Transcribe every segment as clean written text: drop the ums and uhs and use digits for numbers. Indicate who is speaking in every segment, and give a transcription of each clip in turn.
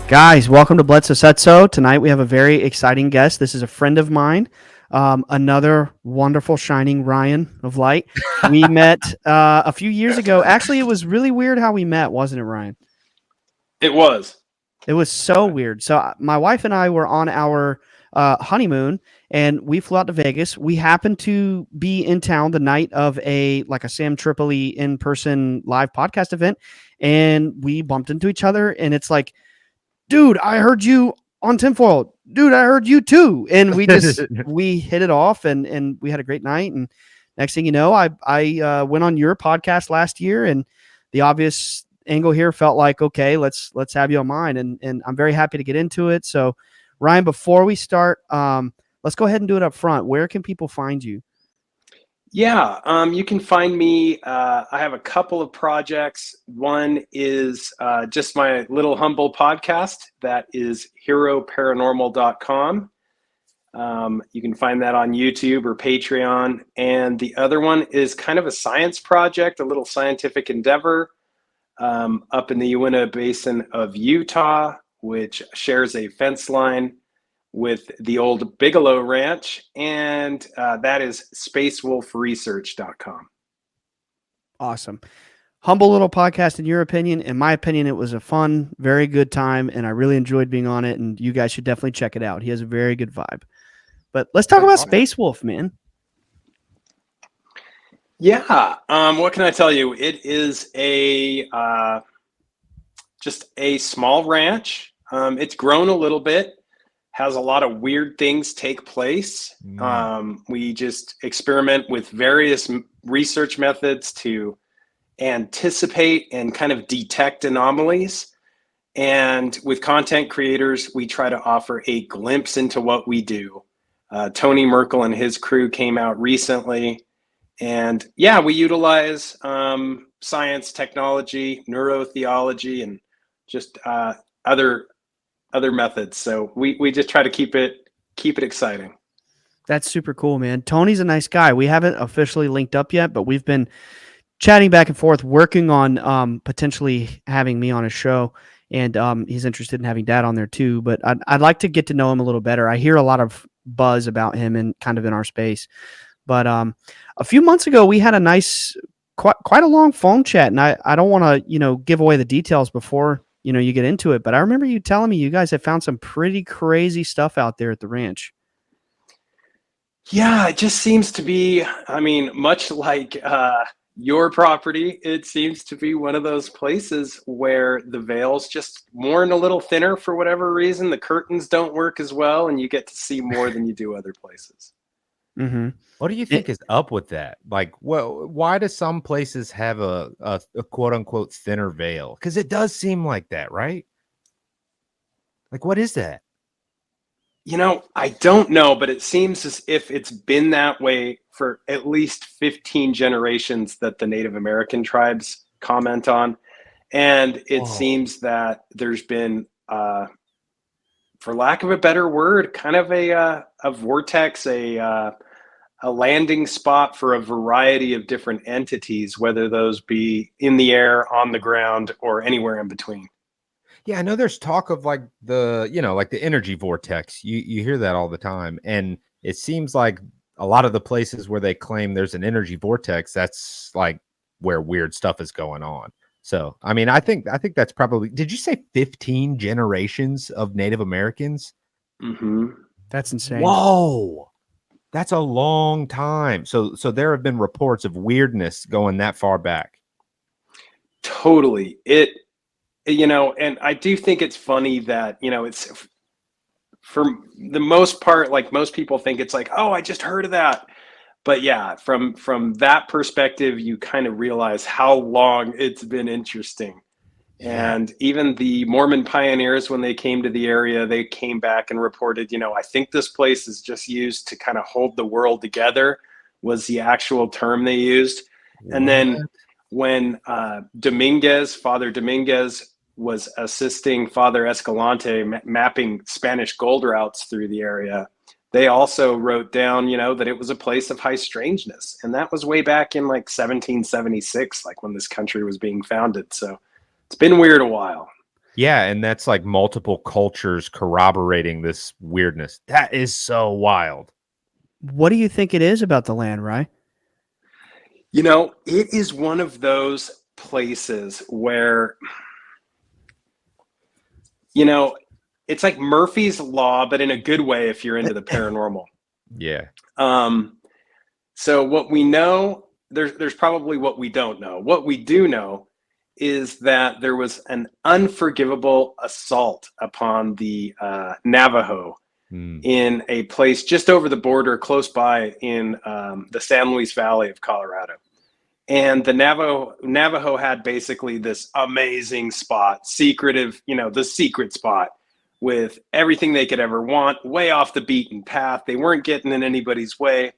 Speaker 1: Guys, welcome to Bledsoe Said So. Tonight we have a very exciting guest. This is a friend of mine, another wonderful shining Ryan of light. We met a few years ago. Actually, it was really weird how we met, wasn't it, Ryan?
Speaker 2: It was.
Speaker 1: It was so weird. So my wife and I were on our honeymoon, and we flew out to Vegas. We happened to be in town the night of a Sam Tripoli in-person live podcast event, and we bumped into each other, and it's like, dude, I heard you on tinfoil. Dude, I heard you too. And we just, we hit it off and we had a great night. And next thing you know, I went on your podcast last year, and the obvious angle here felt like, okay, let's have you on mine. And I'm very happy to get into it. So Ryan, before we start, let's go ahead and do it up front. Where can people find you?
Speaker 2: Yeah, you can find me. I have a couple of projects. One is just my little humble podcast that is HEROParanormal.com. You can find that on YouTube or Patreon. And the other one is kind of a science project, a little scientific endeavor up in the Uinta Basin of Utah, which shares a fence line with the old Bigelow Ranch, and that is spacewolfresearch.com.
Speaker 1: Awesome. Humble little podcast in your opinion. In my opinion, it was a fun, very good time, and I really enjoyed being on it, and you guys should definitely check it out. He has a very good vibe. But let's talk about Space Wolf, man.
Speaker 2: Yeah, what can I tell you? It is just a small ranch. It's grown a little bit. Has a lot of weird things take place. We just experiment with various research methods to anticipate and kind of detect anomalies. And with content creators, we try to offer a glimpse into what we do. Tony Merkel and his crew came out recently. And yeah, we utilize science, technology, neurotheology, and just other methods. So we just try to keep it exciting.
Speaker 1: That's super cool, man. Tony's a nice guy. We haven't officially linked up yet, but we've been chatting back and forth, working on potentially having me on a show. And he's interested in having Dad on there too. But I'd like to get to know him a little better. I hear a lot of buzz about him and kind of in our space. But a few months ago, we had a nice, quite a long phone chat. And I don't want to, give away the details before you get into it, but I remember you telling me you guys have found some pretty crazy stuff out there at the ranch.
Speaker 2: Yeah, it just seems to be, much like your property, it seems to be one of those places where the veil's just worn a little thinner for whatever reason. The curtains don't work as well, and you get to see more than you do other places.
Speaker 1: Mm-hmm.
Speaker 3: What do you think is up with that? Like, well, why do some places have a quote unquote thinner veil? Because it does seem like that, right? Like, what is that?
Speaker 2: I don't know, but it seems as if it's been that way for at least 15 generations that the Native American tribes comment on. And it seems that there's been, for lack of a better word, kind of a vortex, a landing spot for a variety of different entities, whether those be in the air, on the ground, or anywhere in between.
Speaker 3: Yeah, I know there's talk of like the energy vortex. You hear that all the time. And it seems like a lot of the places where they claim there's an energy vortex, that's like where weird stuff is going on. So, I think that's probably, did you say 15 generations of Native Americans?
Speaker 2: Mm-hmm.
Speaker 1: That's insane.
Speaker 3: Whoa. That's a long time. So there have been reports of weirdness going that far back.
Speaker 2: Totally. And I do think it's funny that, it's for the most part, like most people think it's like, oh, I just heard of that. But yeah, from that perspective, you kind of realize how long it's been interesting. And even the Mormon pioneers, when they came to the area, they came back and reported, I think this place is just used to kind of hold the world together, was the actual term they used. What? And then when Father Dominguez was assisting Father Escalante mapping Spanish gold routes through the area, they also wrote down, that it was a place of high strangeness. And that was way back in like 1776, like when this country was being founded. So it's been weird a while.
Speaker 3: Yeah, and that's like multiple cultures corroborating this weirdness. That is so wild.
Speaker 1: What do you think it is about the land, Rye?
Speaker 2: You know, it is one of those places where, you know, it's like Murphy's Law, but in a good way if you're into the paranormal.
Speaker 3: Yeah.
Speaker 2: So what we know, there's probably what we don't know. What we do know is that there was an unforgivable assault upon the Navajo in a place just over the border, close by in the San Luis Valley of Colorado. And the Navajo had basically this amazing spot, secretive, you know, the secret spot with everything they could ever want, way off the beaten path. They weren't getting in anybody's way,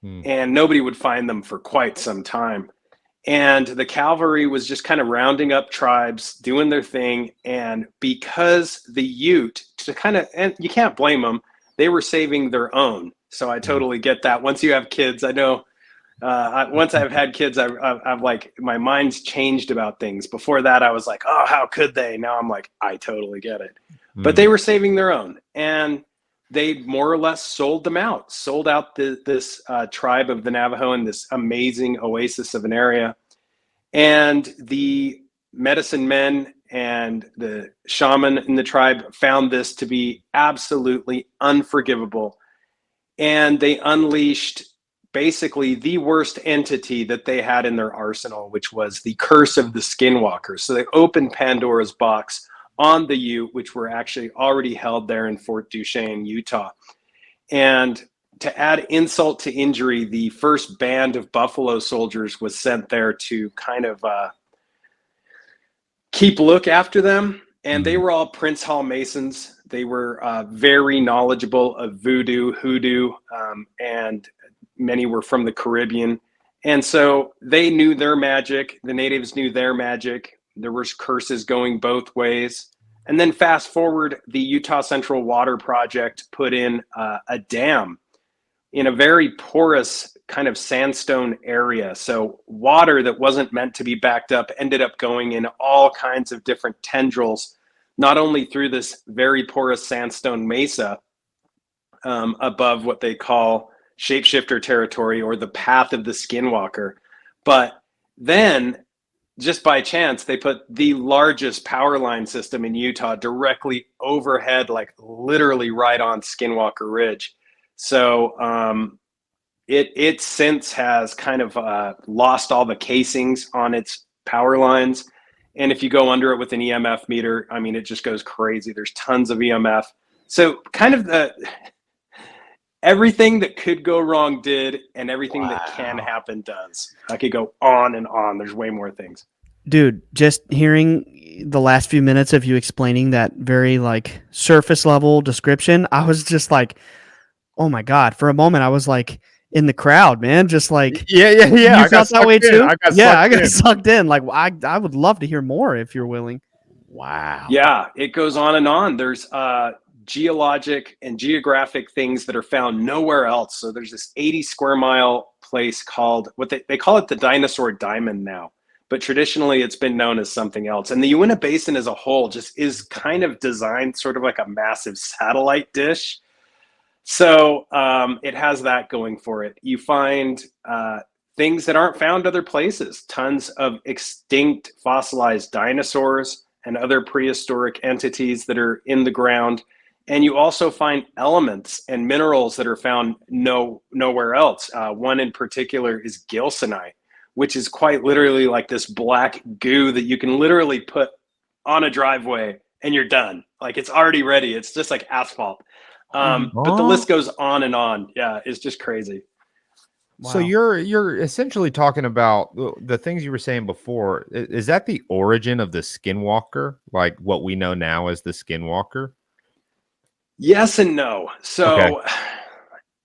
Speaker 2: and nobody would find them for quite some time. And the cavalry was just kind of rounding up tribes, doing their thing. And because the Ute, to kind of, and you can't blame them, they were saving their own. So I totally get that. Once you have kids, I know, once I've had kids, I've like, my mind's changed about things. Before that, I was like, oh, how could they? Now I'm like, I totally get it. But they were saving their own. And they more or less sold out this tribe of the Navajo in this amazing oasis of an area. And the medicine men and the shaman in the tribe found this to be absolutely unforgivable. And they unleashed basically the worst entity that they had in their arsenal, which was the curse of the skinwalkers. So they opened Pandora's box on the Ute, which were actually already held there in Fort Duchesne, Utah. And to add insult to injury, the first band of Buffalo soldiers was sent there to kind of keep look after them. And they were all Prince Hall Masons. They were very knowledgeable of voodoo, hoodoo, and many were from the Caribbean. And so they knew their magic. The natives knew their magic. There was curses going both ways. And then fast forward, the Utah Central Water Project put in a dam in a very porous kind of sandstone area. So water that wasn't meant to be backed up ended up going in all kinds of different tendrils, not only through this very porous sandstone mesa above what they call shapeshifter territory or the path of the skinwalker, but then just by chance, they put the largest power line system in Utah directly overhead, like literally right on Skinwalker Ridge. So it since has kind of lost all the casings on its power lines. And if you go under it with an EMF meter, I mean, it just goes crazy. There's tons of EMF. So kind of everything that could go wrong did, and everything that can happen does. I could go on and on. There's way more things.
Speaker 1: Dude, just hearing the last few minutes of you explaining that very like surface level description, I was just like, oh my God. For a moment, I was like in the crowd, man. Just like,
Speaker 3: Yeah.
Speaker 1: you felt that way too? I got
Speaker 3: in.
Speaker 1: sucked in. Like, I would love to hear more if you're willing.
Speaker 3: Wow.
Speaker 2: Yeah, it goes on and on. There's geologic and geographic things that are found nowhere else. So there's this 80 square mile place called, what they call it, the Dinosaur Diamond now, but traditionally it's been known as something else. And the Uinta Basin as a whole just is kind of designed sort of like a massive satellite dish. So it has that going for it. You find things that aren't found other places, tons of extinct fossilized dinosaurs and other prehistoric entities that are in the ground. And you also find elements and minerals that are found nowhere else. One in particular is gilsonite, which is quite literally like this black goo that you can literally put on a driveway and you're done. Like it's already ready. It's just like asphalt. But the list goes on and on. Yeah, it's just crazy.
Speaker 3: Wow. So you're essentially talking about the things you were saying before. Is that the origin of the skinwalker, like what we know now as the skinwalker?
Speaker 2: Yes and no. So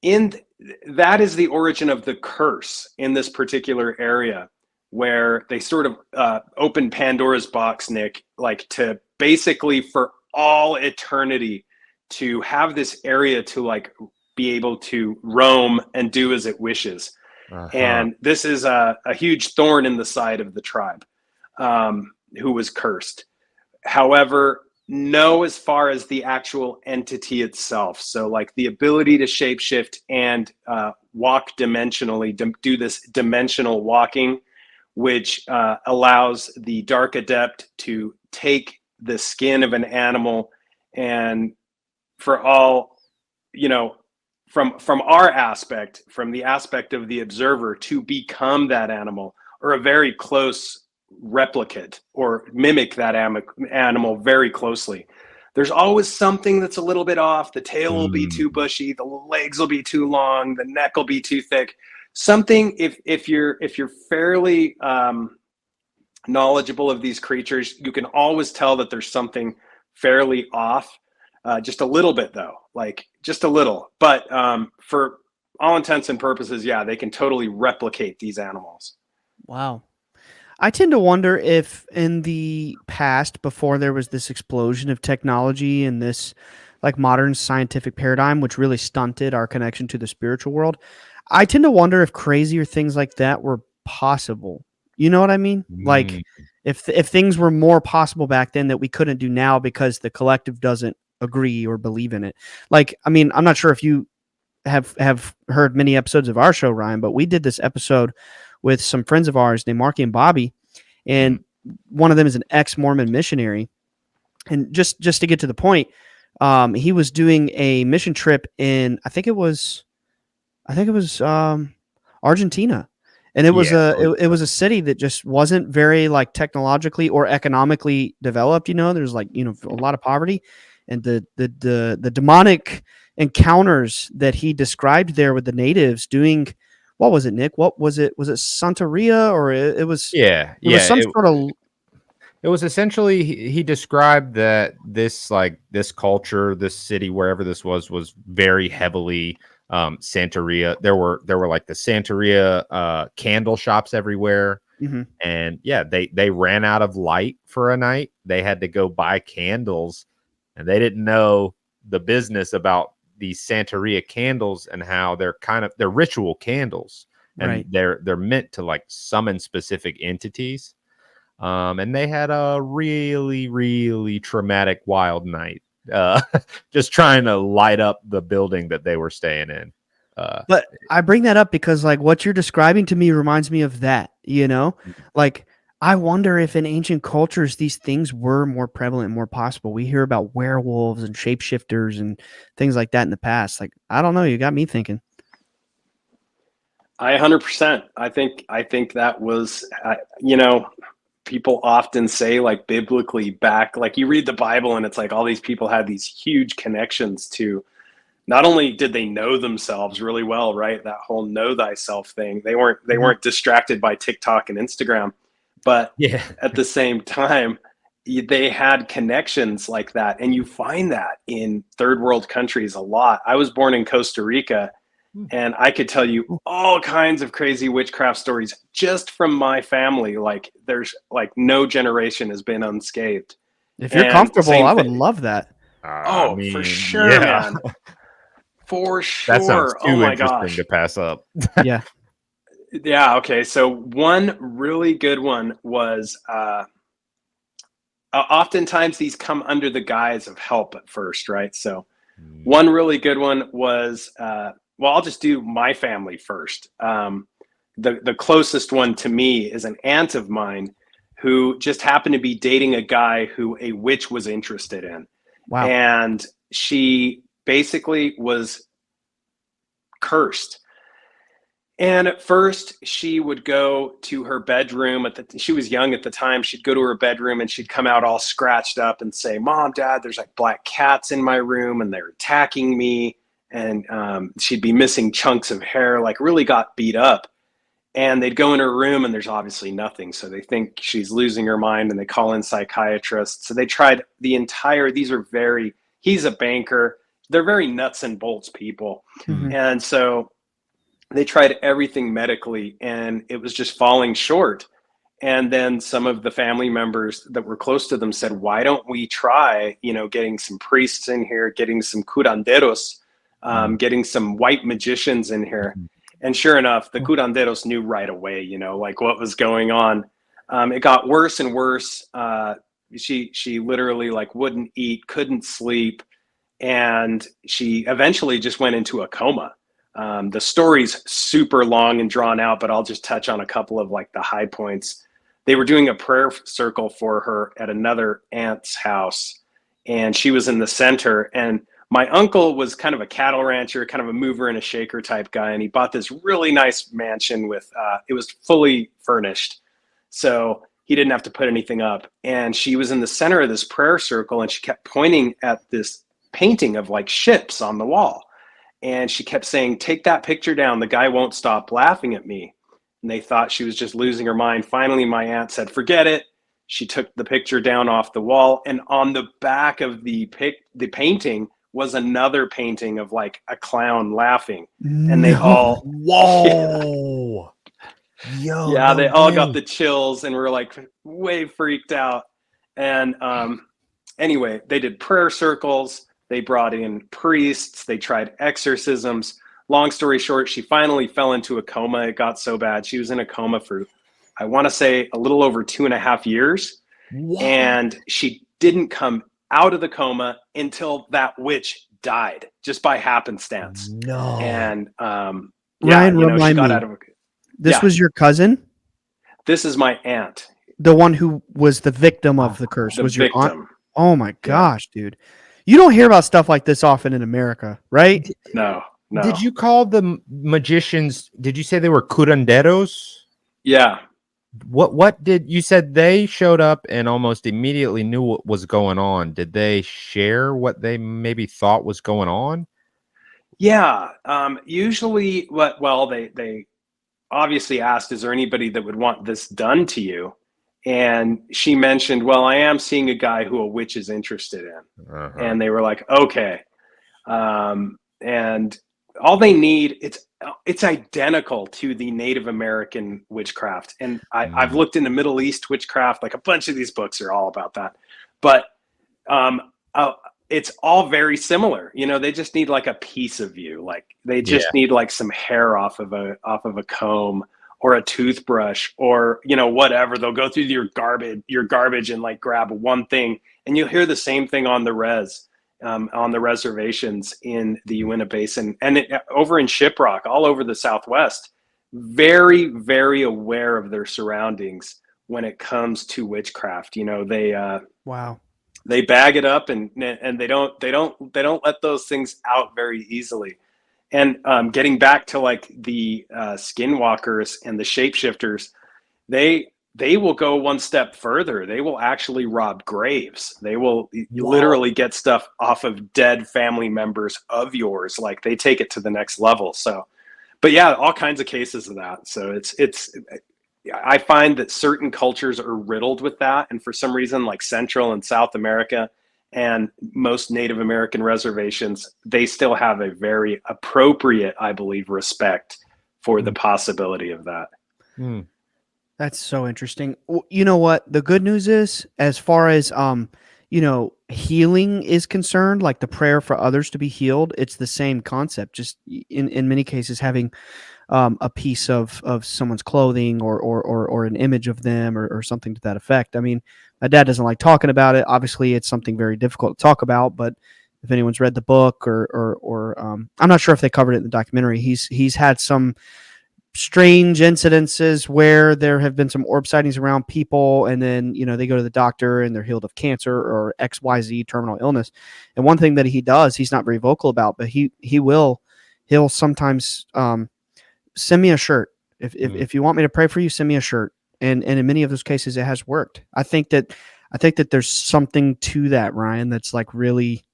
Speaker 2: that is the origin of the curse in this particular area, where they sort of opened Pandora's box, Nick, like to basically for all eternity to have this area to like be able to roam and do as it wishes. And this is a huge thorn in the side of the tribe who was cursed. However, no, as far as the actual entity itself. So like the ability to shapeshift and walk dimensionally, do this dimensional walking, which allows the dark adept to take the skin of an animal, and for all, you know, from our aspect, from the aspect of the observer, to become that animal or a very close replicate or mimic that animal very closely. There's always something that's a little bit off. The tail will be too bushy, the legs will be too long, the neck will be too thick. Something, if you're fairly knowledgeable of these creatures, you can always tell that there's something fairly off. Just a little bit though, like just a little. But for all intents and purposes, yeah, they can totally replicate these animals.
Speaker 1: Wow. I tend to wonder if in the past, before there was this explosion of technology and this like modern scientific paradigm, which really stunted our connection to the spiritual world, I tend to wonder if crazier things like that were possible. You know what I mean? Like if things were more possible back then that we couldn't do now because the collective doesn't agree or believe in it. Like, I mean, I'm not sure if you have heard many episodes of our show, Ryan, but we did this episode with some friends of ours named Marky and Bobby, and one of them is an ex-Mormon missionary. And just to get to the point, he was doing a mission trip in I think it was Argentina, and it was it was a city that just wasn't very like technologically or economically developed. You know, there's like, you know, a lot of poverty, and the demonic encounters that he described there with the natives doing. What was it, Nick? What was it? Was it Santeria, or it was?
Speaker 3: Yeah,
Speaker 1: it was some sort of.
Speaker 3: It was essentially, he described that this culture, this city, wherever this was very heavily Santeria. There were like the Santeria candle shops everywhere.
Speaker 1: Mm-hmm.
Speaker 3: And yeah, they ran out of light for a night. They had to go buy candles, and they didn't know the business about these Santeria candles and how they're ritual candles, and
Speaker 1: right.
Speaker 3: they're meant to like summon specific entities. And they had a really, really traumatic, wild night, just trying to light up the building that they were staying in.
Speaker 1: But I bring that up because like what you're describing to me reminds me of that, you know, like I wonder if in ancient cultures, these things were more prevalent and more possible. We hear about werewolves and shapeshifters and things like that in the past. Like, I don't know. You got me thinking.
Speaker 2: I 100%. I think that was, you know, people often say like biblically back, like you read the Bible and it's like all these people had these huge connections to, not only did they know themselves really well, right? That whole know thyself thing. They weren't distracted by TikTok and Instagram, but
Speaker 3: yeah,
Speaker 2: at the same time, they had connections like that. And you find that in third world countries a lot. I was born in Costa Rica, and I could tell you all kinds of crazy witchcraft stories just from my family. Like there's like no generation has been unscathed.
Speaker 1: If you're comfortable, I would love that.
Speaker 2: Oh, I mean, for sure, man. For sure.
Speaker 3: That sounds too
Speaker 2: my
Speaker 3: interesting
Speaker 2: gosh.
Speaker 3: to pass up.
Speaker 1: Yeah.
Speaker 2: Yeah. Okay. So one really good one was oftentimes these come under the guise of help at first, right? So one really good one was, well, I'll just do my family first. The closest one to me is an aunt of mine who just happened to be dating a guy who a witch was interested in.
Speaker 1: Wow.
Speaker 2: And she basically was cursed. And at first she would go to her bedroom she was young at the time. She'd go to her bedroom and she'd come out all scratched up and say, "Mom, Dad, there's like black cats in my room and they're attacking me." And she'd be missing chunks of hair, like really got beat up. And they'd go in her room and there's obviously nothing. So they think she's losing her mind and they call in psychiatrists. So they tried he's a banker. They're very nuts and bolts people.
Speaker 1: Mm-hmm.
Speaker 2: And so they tried everything medically and it was just falling short. And then some of the family members that were close to them said, "Why don't we try, getting some priests in here, getting some curanderos, getting some white magicians in here." And sure enough, the curanderos knew right away, like what was going on. It got worse and worse. She literally like wouldn't eat, couldn't sleep, and she eventually just went into a coma. The story's super long and drawn out, but I'll just touch on a couple of like the high points. They were doing a prayer circle for her at another aunt's house, and she was in the center. And my uncle was kind of a cattle rancher, kind of a mover and a shaker type guy, and he bought this really nice mansion with it was fully furnished, so he didn't have to put anything up. And she was in the center of this prayer circle, and she kept pointing at this painting of like ships on the wall, and she kept saying, "Take that picture down. The guy won't stop laughing at me." And they thought she was just losing her mind. Finally, my aunt said, "Forget it." She took the picture down off the wall, and on the back of the painting was another painting of like a clown laughing. And they all
Speaker 3: whoa. Yo,
Speaker 2: yeah,
Speaker 3: no
Speaker 2: they all
Speaker 3: way.
Speaker 2: got the chills and were like way freaked out. And anyway, they did prayer circles. They brought in priests. They tried exorcisms. Long story short, she finally fell into a coma. It got so bad. She was in a coma for, I want to say, a little over 2.5 years.
Speaker 3: What?
Speaker 2: And she didn't come out of the coma until that witch died, just by happenstance.
Speaker 3: No.
Speaker 2: And
Speaker 1: Ryan,
Speaker 2: she got
Speaker 1: remind me.
Speaker 2: out of
Speaker 1: This
Speaker 2: yeah.
Speaker 1: was your cousin?
Speaker 2: This is my aunt.
Speaker 1: The one who was the victim of the curse
Speaker 2: The
Speaker 1: was your aunt?
Speaker 2: victim.
Speaker 1: Oh my gosh, dude. You don't hear about stuff like this often in America, right?
Speaker 2: No.
Speaker 3: Did you call the magicians, did you say they were curanderos?
Speaker 2: Yeah.
Speaker 3: What did you said they showed up and almost immediately knew what was going on? Did they share what they maybe thought was going on?
Speaker 2: Yeah. Usually they obviously asked, is there anybody that would want this done to you? And she mentioned, well, I am seeing a guy who a witch is interested in.
Speaker 3: Uh-huh.
Speaker 2: And they were like, okay. And all they need, it's identical to the Native American witchcraft. And I've looked into Middle East witchcraft, like a bunch of these books are all about that. But it's all very similar. You know, they just need like a piece of you. Like they just need like some hair off of a comb or a toothbrush or, you know, whatever. They'll go through your garbage and like grab one thing, and you'll hear the same thing on the reservations in the Uinta Basin and over in Shiprock, all over the Southwest. Very, very aware of their surroundings when it comes to witchcraft. You know, they bag it up and they don't let those things out very easily. And getting back to like the skinwalkers and the shapeshifters, they will go one step further. They will actually rob graves. They will literally get stuff off of dead family members of yours. Like they take it to the next level. So, but yeah, all kinds of cases of that. So I find that certain cultures are riddled with that. And for some reason, like Central and South America and most Native American reservations, they still have a very appropriate, I believe, respect for the possibility of that.
Speaker 3: Mm.
Speaker 1: That's so interesting. You know what? The good news is, as far as healing is concerned, like the prayer for others to be healed, it's the same concept. Just in many cases, having a piece of someone's clothing or an image of them or something to that effect. I mean, my dad doesn't like talking about it. Obviously, it's something very difficult to talk about. But if anyone's read the book or I'm not sure if they covered it in the documentary. He's had some strange incidences where there have been some orb sightings around people, and then they go to the doctor and they're healed of cancer or XYZ terminal illness. And one thing that he does, he's not very vocal about, but he'll sometimes send me a shirt. If you want me to pray for you, send me a shirt. And in many of those cases, it has worked. I think that there's something to that, Ryan, that's like really,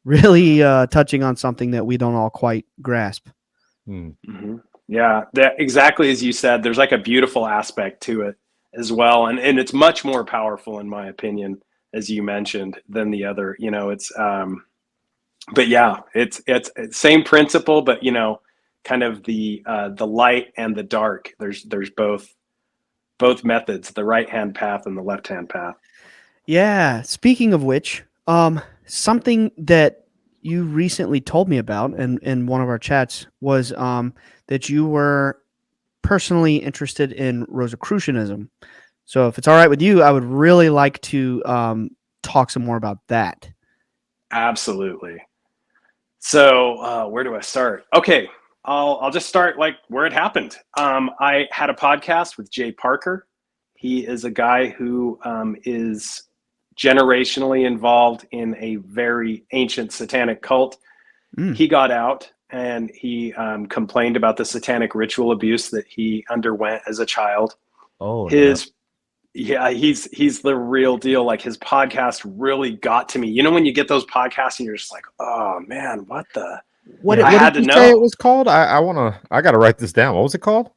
Speaker 1: really touching on something that we don't all quite grasp.
Speaker 2: Mm-hmm. Yeah, that exactly as you said. There's like a beautiful aspect to it as well, and it's much more powerful, in my opinion, as you mentioned, than the other. It's but yeah, it's same principle, but kind of the light and the dark. There's both methods, the right hand path and the left hand path.
Speaker 1: Yeah. Speaking of which, something that you recently told me about in one of our chats was that you were personally interested in Rosicrucianism. So if it's all right with you, I would really like to talk some more about that.
Speaker 2: Absolutely. So where do I start? Okay, I'll just start like where it happened. I had a podcast with Jay Parker. He is a guy who is generationally involved in a very ancient satanic cult. He got out and he complained about the satanic ritual abuse that he underwent as a child.
Speaker 3: Oh,
Speaker 2: Yeah, he's the real deal. Like his podcast really got to me. You know, when you get those podcasts and you're just like, oh man, what the?
Speaker 3: What
Speaker 2: I had
Speaker 3: did
Speaker 2: to
Speaker 3: you say
Speaker 2: know.
Speaker 3: it was called? I gotta write this down. What was it called?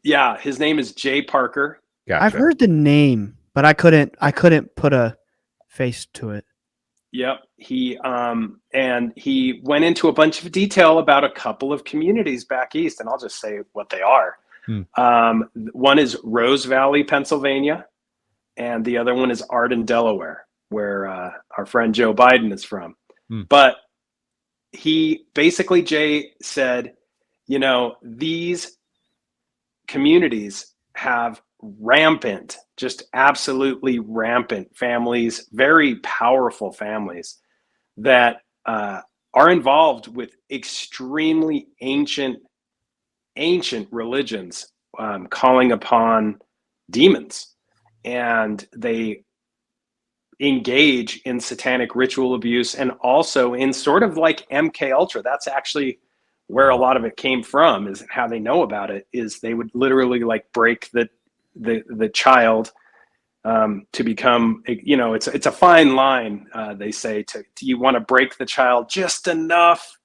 Speaker 2: Yeah, his name is Jay Parker.
Speaker 3: Gotcha.
Speaker 1: I've heard the name, but I couldn't put a face to it.
Speaker 2: Yep. He went into a bunch of detail about a couple of communities back east, and I'll just say what they are. One is Rose Valley, Pennsylvania, and the other one is Arden, Delaware, where our friend Joe Biden is from. But he basically, Jay said, you know, these communities have rampant, just absolutely rampant families, very powerful families that are involved with extremely ancient religions, calling upon demons, and they engage in satanic ritual abuse and also in sort of like MK Ultra. That's actually where a lot of it came from, is how they know about it, is they would literally like break the child to become, you know, it's a fine line, they say, to you want to break the child just enough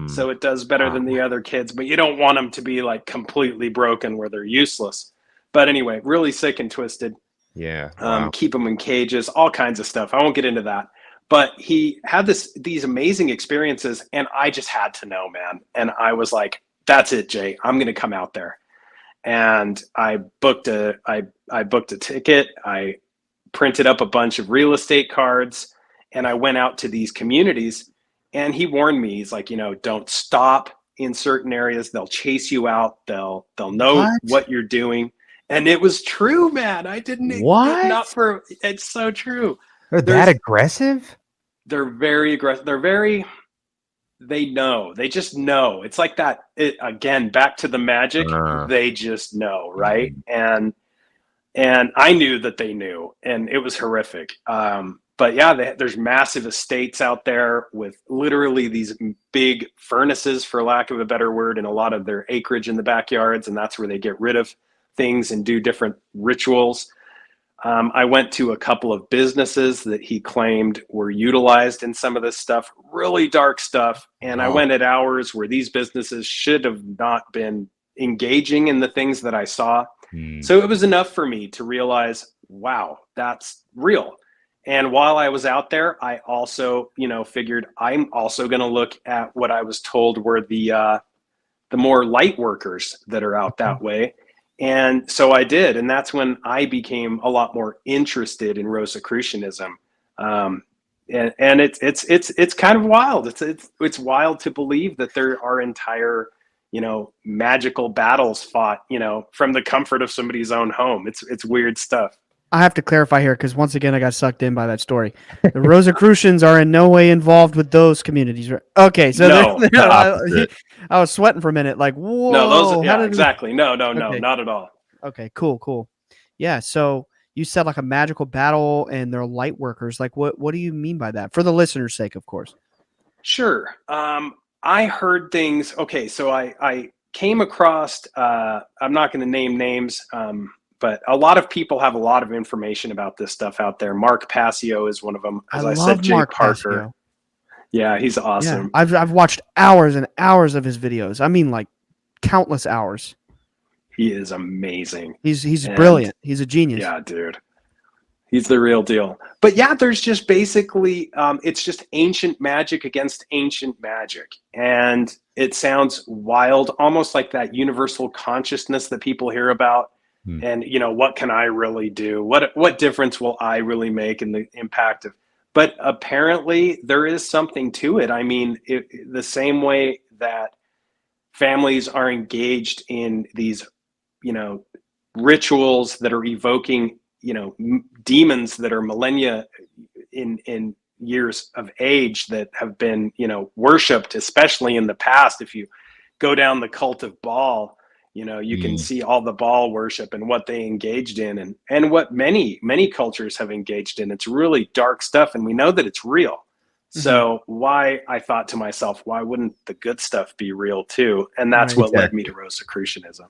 Speaker 2: so it does better than the other kids, but you don't want them to be like completely broken where they're useless. But anyway, really sick and twisted.
Speaker 3: Yeah.
Speaker 2: Keep them in cages, all kinds of stuff. I won't get into that. But he had these amazing experiences, and I just had to know, man. And I was like, that's it, Jay. I'm going to come out there. And I booked a ticket. I printed up a bunch of real estate cards, and I went out to these communities. And he warned me. He's like, you know, don't stop in certain areas. They'll chase you out. They'll know what you're doing. And it was true, man. I didn't.
Speaker 3: What?
Speaker 2: It's so true.
Speaker 3: They're that aggressive?
Speaker 2: They're very aggressive. They know. They just know. It's like that. Again, back to the magic. They just know, right? And I knew that they knew, and it was horrific. But yeah, there's massive estates out there with literally these big furnaces, for lack of a better word, and a lot of their acreage in the backyards, and that's where they get rid of things and do different rituals. I went to a couple of businesses that he claimed were utilized in some of this stuff, really dark stuff. And I went at hours where these businesses should have not been engaging in the things that I saw. So it was enough for me to realize, wow, that's real. And while I was out there, I also, you know, figured I'm also going to look at what I was told were the more light workers that are out that way. And so I did, and that's when I became a lot more interested in Rosicrucianism. And it's kind of wild. It's wild to believe that there are entire, you know, magical battles fought, you know, from the comfort of somebody's own home. It's weird stuff.
Speaker 1: I have to clarify here because once again I got sucked in by that story. The Rosicrucians are in no way involved with those communities. Okay, so
Speaker 2: no.
Speaker 1: I was sweating for a minute, like, whoa.
Speaker 2: No, exactly. No,
Speaker 1: Okay.
Speaker 2: not at all.
Speaker 1: Okay, cool. Yeah, so you said like a magical battle and they're light workers. Like, what do you mean by that? For the listener's sake, of course.
Speaker 2: Sure. I heard things. Okay, so I came across, I'm not going to name names, but a lot of people have a lot of information about this stuff out there. Mark Passio is one of them. As I said, Jay
Speaker 1: Mark
Speaker 2: Parker.
Speaker 1: Passio.
Speaker 2: Yeah, he's awesome.
Speaker 1: Yeah, I've watched hours and hours of his videos. I mean, like countless hours.
Speaker 2: He is amazing.
Speaker 1: He's brilliant. He's a genius.
Speaker 2: Yeah, dude. He's the real deal. But yeah, there's just basically, it's just ancient magic against ancient magic. And it sounds wild, almost like that universal consciousness that people hear about. And, you know, what can I really do? What difference will I really make in the impact of? But apparently there is something to it. I mean, the same way that families are engaged in these, you know, rituals that are evoking demons that are millennia in years of age that have been, worshipped, especially in the past. If you go down the cult of Baal, you can see all the Baal worship and what they engaged in, and what many cultures have engaged in. It's really dark stuff, and we know that it's real. So why, I thought to myself, why wouldn't the good stuff be real too? And that's what led me to Rosicrucianism.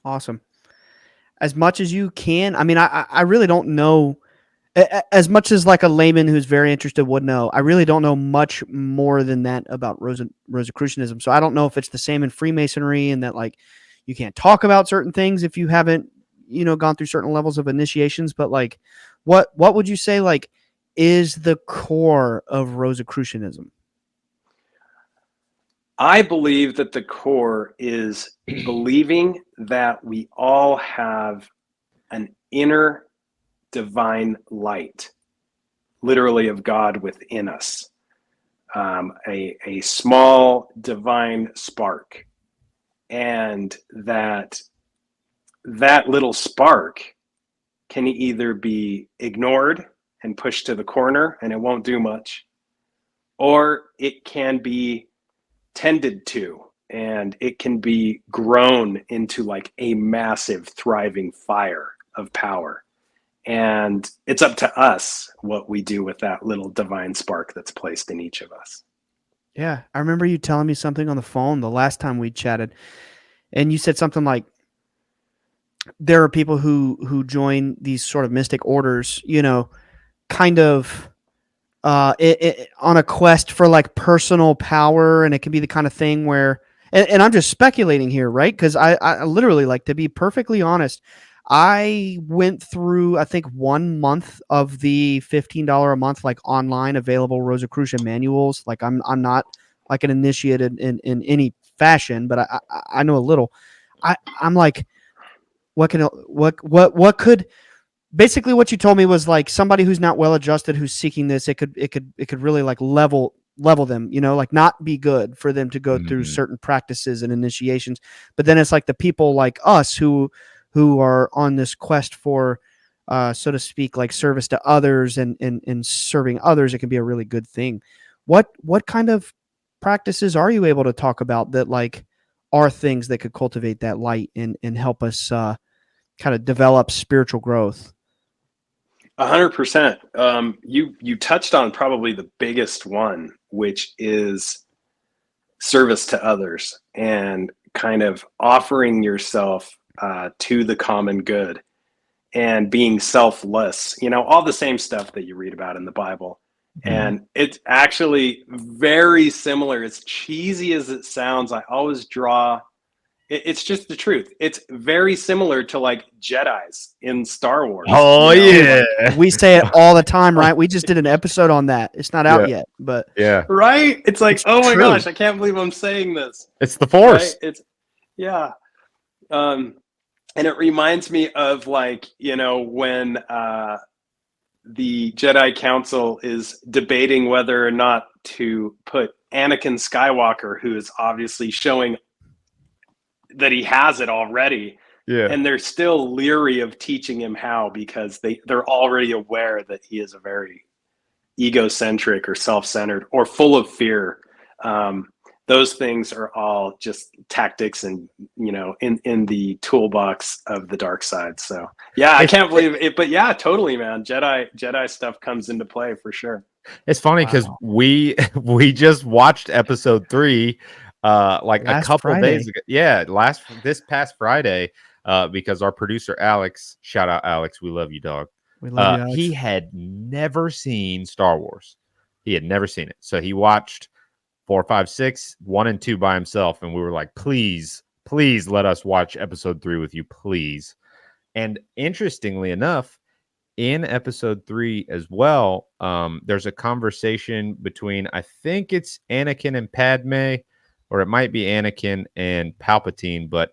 Speaker 1: Awesome. As much as you can. I mean, I really don't know as much as like a layman who's very interested would know. I really don't know much more than that about Rosicrucianism. So I don't know if it's the same in Freemasonry, and that like you can't talk about certain things if you haven't, gone through certain levels of initiations. But like, what would you say like is the core of Rosicrucianism?
Speaker 2: I believe that the core is believing that we all have an inner divine light, literally of God within us, a small divine spark, and that little spark can either be ignored and pushed to the corner and it won't do much, or it can be tended to, and it can be grown into like a massive thriving fire of power. And it's up to us what we do with that little divine spark that's placed in each of us.
Speaker 1: Yeah, I remember you telling me something on the phone the last time we chatted, and you said something like, there are people who join these sort of mystic orders, kind of on a quest for like personal power, and it can be the kind of thing where, and I'm just speculating here, right? Because I literally, like, to be perfectly honest, I went through, I think, 1 month of the $15 a month like online available Rosicrucian manuals. Like I'm not like an initiated in any fashion, but I know a little. I'm like, what could basically what you told me was like somebody who's not well adjusted, who's seeking this, it could really like level them, like not be good for them to go through certain practices and initiations. But then it's like the people like us who are on this quest for, so to speak, like service to others and serving others, it can be a really good thing. What kind of practices are you able to talk about that like are things that could cultivate that light and help us kind of develop spiritual growth?
Speaker 2: 100%. You touched on probably the biggest one, which is service to others and kind of offering yourself to the common good and being selfless, all the same stuff that you read about in the Bible. And it's actually very similar. As cheesy as it sounds, I always draw, it's just the truth. It's very similar to like Jedis in Star Wars.
Speaker 3: Oh, yeah.
Speaker 1: Like, we say it all the time, right? We just did an episode on that. It's not out yet, but
Speaker 3: yeah.
Speaker 2: Right? It's like,
Speaker 1: it's
Speaker 2: oh my
Speaker 1: true.
Speaker 2: gosh, I can't believe I'm saying this.
Speaker 3: It's the Force.
Speaker 2: Right? It's, yeah. And it reminds me of like, when the Jedi Council is debating whether or not to put Anakin Skywalker, who is obviously showing that he has it already, and they're still leery of teaching him how, because they're already aware that he is a very egocentric or self-centered or full of fear. Those things are all just tactics and, in the toolbox of the dark side. So yeah, I can't believe it, but yeah, totally, man. Jedi stuff comes into play for sure.
Speaker 3: It's funny because we just watched episode 3 like
Speaker 1: last
Speaker 3: a couple
Speaker 1: Friday.
Speaker 3: days ago. Yeah, this past Friday, because our producer Alex, shout out Alex, we love you, dog.
Speaker 1: We love you, Alex.
Speaker 3: He had never seen Star Wars. He had never seen it. So he watched 4, 5, 6, 1 and 2 by himself, and we were like, please let us watch episode 3 with you, please. And interestingly enough, in episode 3 as well, there's a conversation between, I think it's Anakin and Padme, or it might be Anakin and Palpatine, but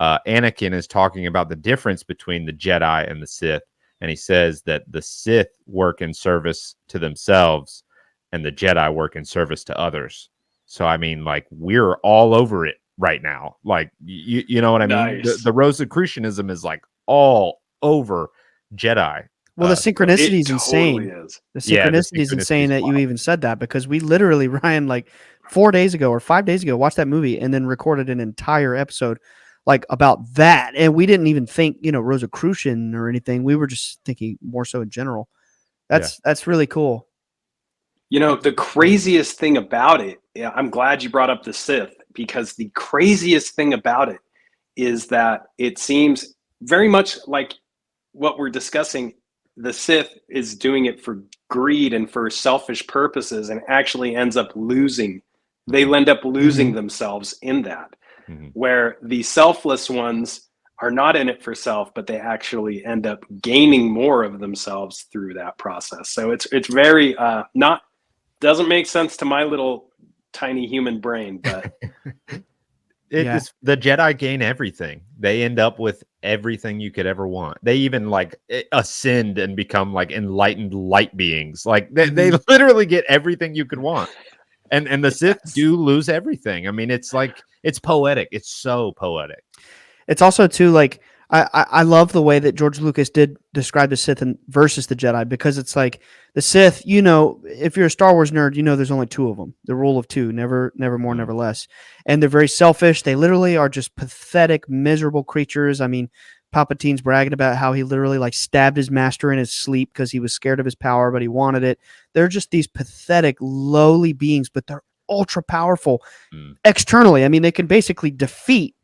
Speaker 3: Anakin is talking about the difference between the Jedi and the Sith, and he says that the Sith work in service to themselves and the Jedi work in service to others. So, I mean, like, we're all over it right now. Like, you know what I mean?
Speaker 2: Nice.
Speaker 3: The Rosicrucianism is like all over Jedi.
Speaker 1: Well, the synchronicity is
Speaker 2: It totally
Speaker 1: insane.
Speaker 2: is.
Speaker 1: The
Speaker 3: Yeah, the
Speaker 1: synchronicity is insane
Speaker 3: synchronicity's
Speaker 1: that you
Speaker 3: wild.
Speaker 1: even said that, because we literally, Ryan, like 4 days ago or 5 days ago, watched that movie and then recorded an entire episode like about that. And we didn't even think, Rosicrucian or anything. We were just thinking more so in general. That's really cool.
Speaker 2: The craziest thing about it, yeah, I'm glad you brought up the Sith, because the craziest thing about it is that it seems very much like what we're discussing. The Sith is doing it for greed and for selfish purposes, and actually ends up losing. They end up losing themselves in that, where the selfless ones are not in it for self, but they actually end up gaining more of themselves through that process. So it's very not doesn't make sense to my little tiny human brain, but
Speaker 3: the Jedi gain everything. They end up with everything you could ever want. They even like ascend and become like enlightened light beings. Like they literally get everything you could want. And the Sith do lose everything. I mean, it's like, it's poetic. It's so poetic.
Speaker 1: It's also too, like, I love the way that George Lucas did describe the Sith versus the Jedi, because it's like the Sith, if you're a Star Wars nerd, there's only 2 of them. The rule of 2, never more, never less. And they're very selfish. They literally are just pathetic, miserable creatures. I mean, Palpatine's bragging about how he literally like stabbed his master in his sleep because he was scared of his power, but he wanted it. They're just these pathetic, lowly beings, but they're ultra powerful externally. I mean, they can basically defeat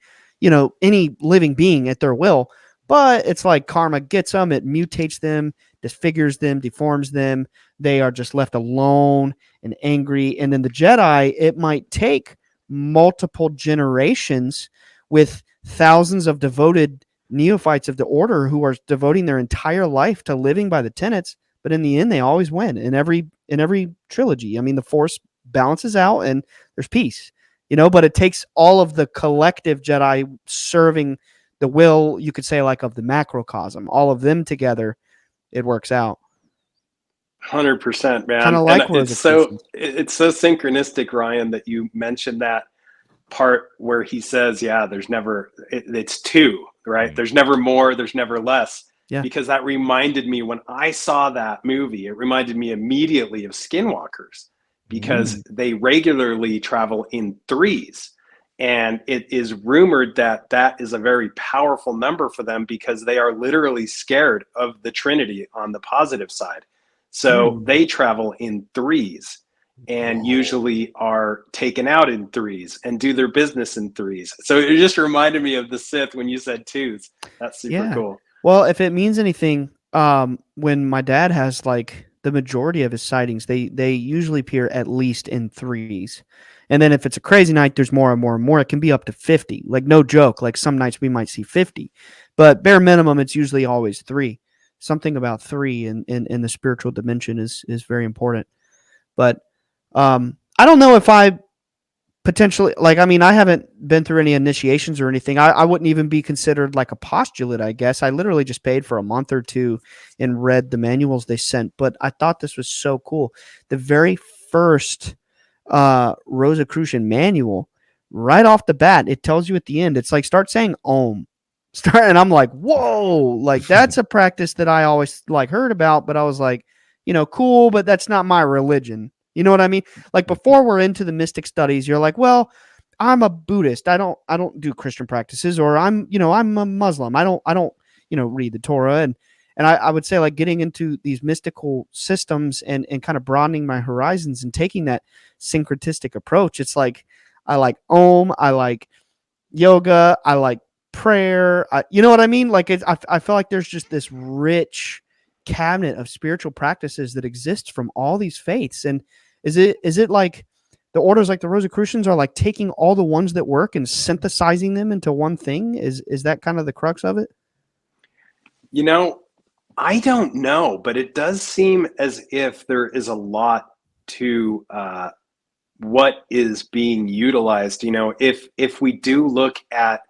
Speaker 1: any living being at their will, but it's like karma gets them, it mutates them, disfigures them, deforms them. They are just left alone and angry. And then the Jedi, it might take multiple generations with thousands of devoted neophytes of the order who are devoting their entire life to living by the tenets, but in the end, they always win in every trilogy. I mean, the Force balances out and there's peace. But it takes all of the collective Jedi serving the will, you could say, like, of the macrocosm, all of them together, it works out.
Speaker 2: 100%, man.
Speaker 1: Kind of like
Speaker 2: it's so synchronistic, Ryan, that you mentioned that part where he says, yeah, there's never, it's 2, right? There's never more, there's never less.
Speaker 1: Yeah.
Speaker 2: Because that reminded me, when I saw that movie, it reminded me immediately of skinwalkers, because they regularly travel in 3s. And it is rumored that that is a very powerful number for them, because they are literally scared of the Trinity on the positive side. So they travel in 3s and usually are taken out in 3s and do their business in 3s. So it just reminded me of the Sith when you said 2s. That's super cool.
Speaker 1: Well, if it means anything, when my dad has like the majority of his sightings, they usually appear at least in 3s. And then if it's a crazy night, there's more and more and more. It can be up to 50. Like, no joke. Like, some nights we might see 50. But bare minimum, it's usually always 3. Something about 3 in the spiritual dimension is very important. But I don't know if I potentially, like, I mean, I haven't been through any initiations or anything. I wouldn't even be considered like a postulate, I guess. I literally just paid for a month or 2 and read the manuals they sent. But I thought this was so cool. The very first Rosicrucian manual, right off the bat, it tells you at the end, it's like, start saying Om. And I'm like, whoa, like, that's a practice that I always like heard about, but I was like, cool, but that's not my religion. You know what I mean? Like, before we're into the mystic studies, you're like, well, I'm a Buddhist. I don't do Christian practices, or I'm a Muslim. I don't read the Torah. And I would say, like, getting into these mystical systems and kind of broadening my horizons and taking that syncretistic approach. It's like, I like Om, I like yoga, I like prayer. You know what I mean? Like, I feel like there's just this rich cabinet of spiritual practices that exists from all these faiths. And is it like the orders, like the Rosicrucians, are like taking all the ones that work and synthesizing them into one thing? Is that kind of the crux of it?
Speaker 2: I don't know, but it does seem as if there is a lot to what is being utilized. If we do look at,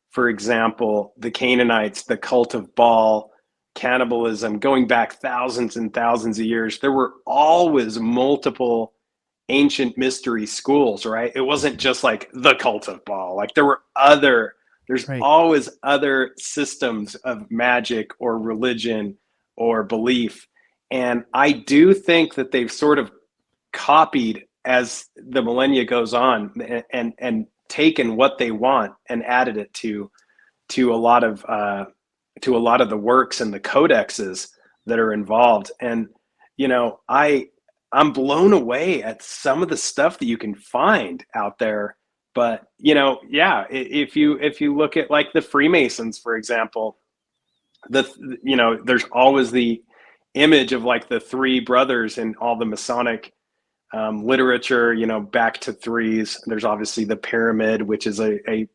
Speaker 2: for example, the Canaanites, the cult of Baal, cannibalism, going back thousands and thousands of years, there were always multiple ancient mystery schools, right? It wasn't just like the cult of Baal. Like, there were other There's
Speaker 1: Right.
Speaker 2: always other systems of magic or religion or belief. And I do think that they've sort of copied as the millennia goes on, and taken what they want and added it to a lot of the works and the codexes that are involved. And I'm blown away at some of the stuff that you can find out there. But if you look at like the Freemasons, for example, there's always the image of like the three brothers in all the Masonic literature, back to threes. There's obviously the pyramid, which is a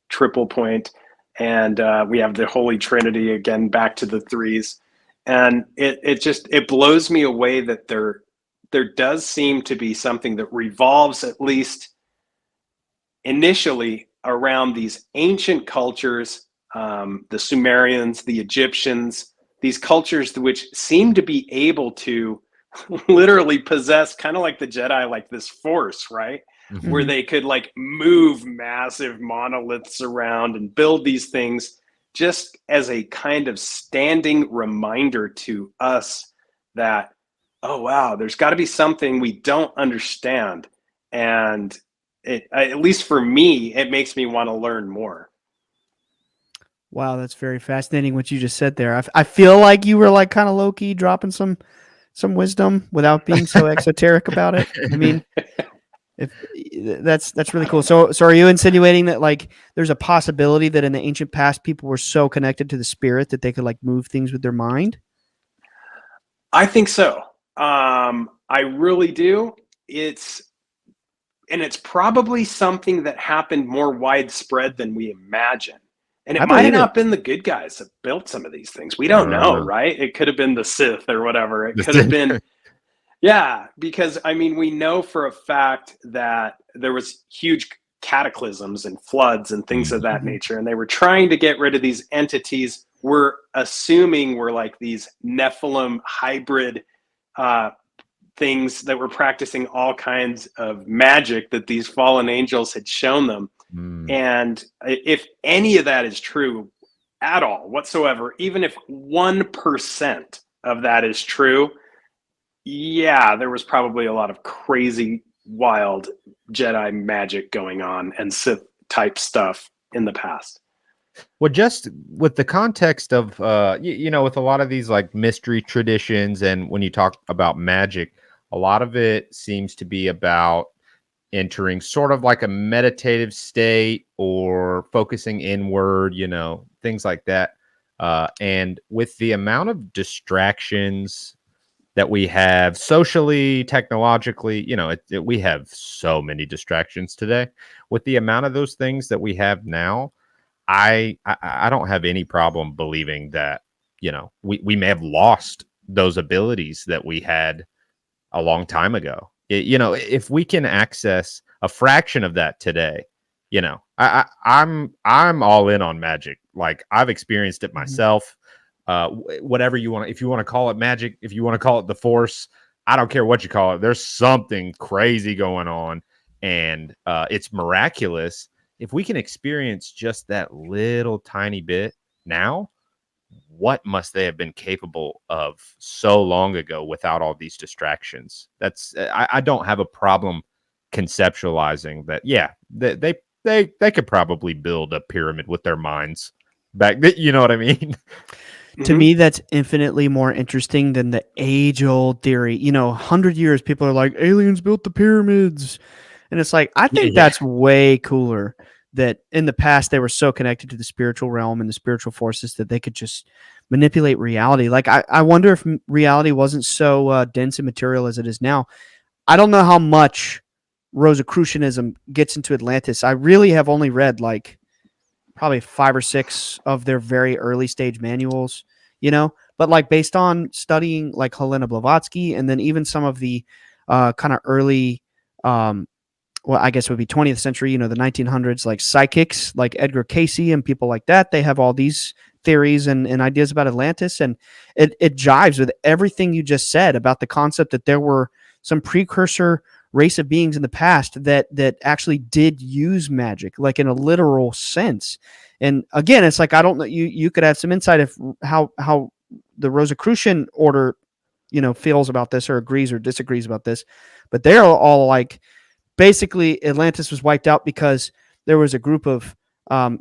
Speaker 2: triple point, and we have the Holy Trinity, again back to the threes. And it blows me away that there does seem to be something that revolves, at least initially, around these ancient cultures, the Sumerians, the Egyptians, these cultures which seem to be able to literally possess, kind of like the Jedi, like this force, right?
Speaker 3: Mm-hmm.
Speaker 2: Where they could like move massive monoliths around and build these things, just as a kind of standing reminder to us that, oh wow, there's got to be something we don't understand. And at least for me, it makes me want to learn more.
Speaker 1: Wow, that's very fascinating what you just said there. I feel like you were like kind of low key dropping some wisdom without being so exoteric about it. I mean, if that's really cool. So are you insinuating that like there's a possibility that in the ancient past people were so connected to the spirit that they could like move things with their mind?
Speaker 2: I think so. I really do. It's probably something that happened more widespread than we imagine. And it might have not been the good guys that built some of these things. We don't know, right? It could have been the Sith or whatever. It could have been, yeah, because I mean, we know for a fact that there was huge cataclysms and floods and things of that nature. And they were trying to get rid of these entities. We're assuming were like these Nephilim hybrid things that were practicing all kinds of magic that these fallen angels had shown them. And if any of that is true at all whatsoever, even if 1% of that is true, yeah, there was probably a lot of crazy, wild Jedi magic going on and Sith type stuff in the past.
Speaker 3: Well, just with the context of, with a lot of these like mystery traditions, and when you talk about magic, a lot of it seems to be about entering sort of like a meditative state or focusing inward, things like that. And with the amount of distractions that we have socially, technologically, we have so many distractions today. With the amount of those things that we have now, I don't have any problem believing that, we may have lost those abilities that we had a long time ago. If we can access a fraction of that today, I'm all in on magic. Like I've experienced it myself. Whatever you want, if you want to call it magic, if you want to call it the Force, I don't care what you call it. There's something crazy going on, and it's miraculous. If we can experience just that little tiny bit now, what must they have been capable of so long ago without all these distractions? I don't have a problem conceptualizing that. Yeah, they could probably build a pyramid with their minds back. You know what I mean?
Speaker 1: To me, that's infinitely more interesting than the age-old theory. 100 years, people are like, aliens built the pyramids. And it's like, I think that's way cooler that in the past they were so connected to the spiritual realm and the spiritual forces that they could just manipulate reality. Like, I wonder if reality wasn't so dense and material as it is now. I don't know how much Rosicrucianism gets into Atlantis. I really have only read like probably 5 or 6 of their very early stage manuals, but like based on studying like Helena Blavatsky and then even some of the kind of early, I guess it would be 20th century, the 1900s, like psychics like Edgar Cayce and people like that. They have all these theories and ideas about Atlantis, and it jives with everything you just said about the concept that there were some precursor race of beings in the past that actually did use magic, like in a literal sense. And again, it's like, I don't know, you could have some insight of how the Rosicrucian order, feels about this, or agrees or disagrees about this, but they're all like, basically Atlantis was wiped out because there was a group of,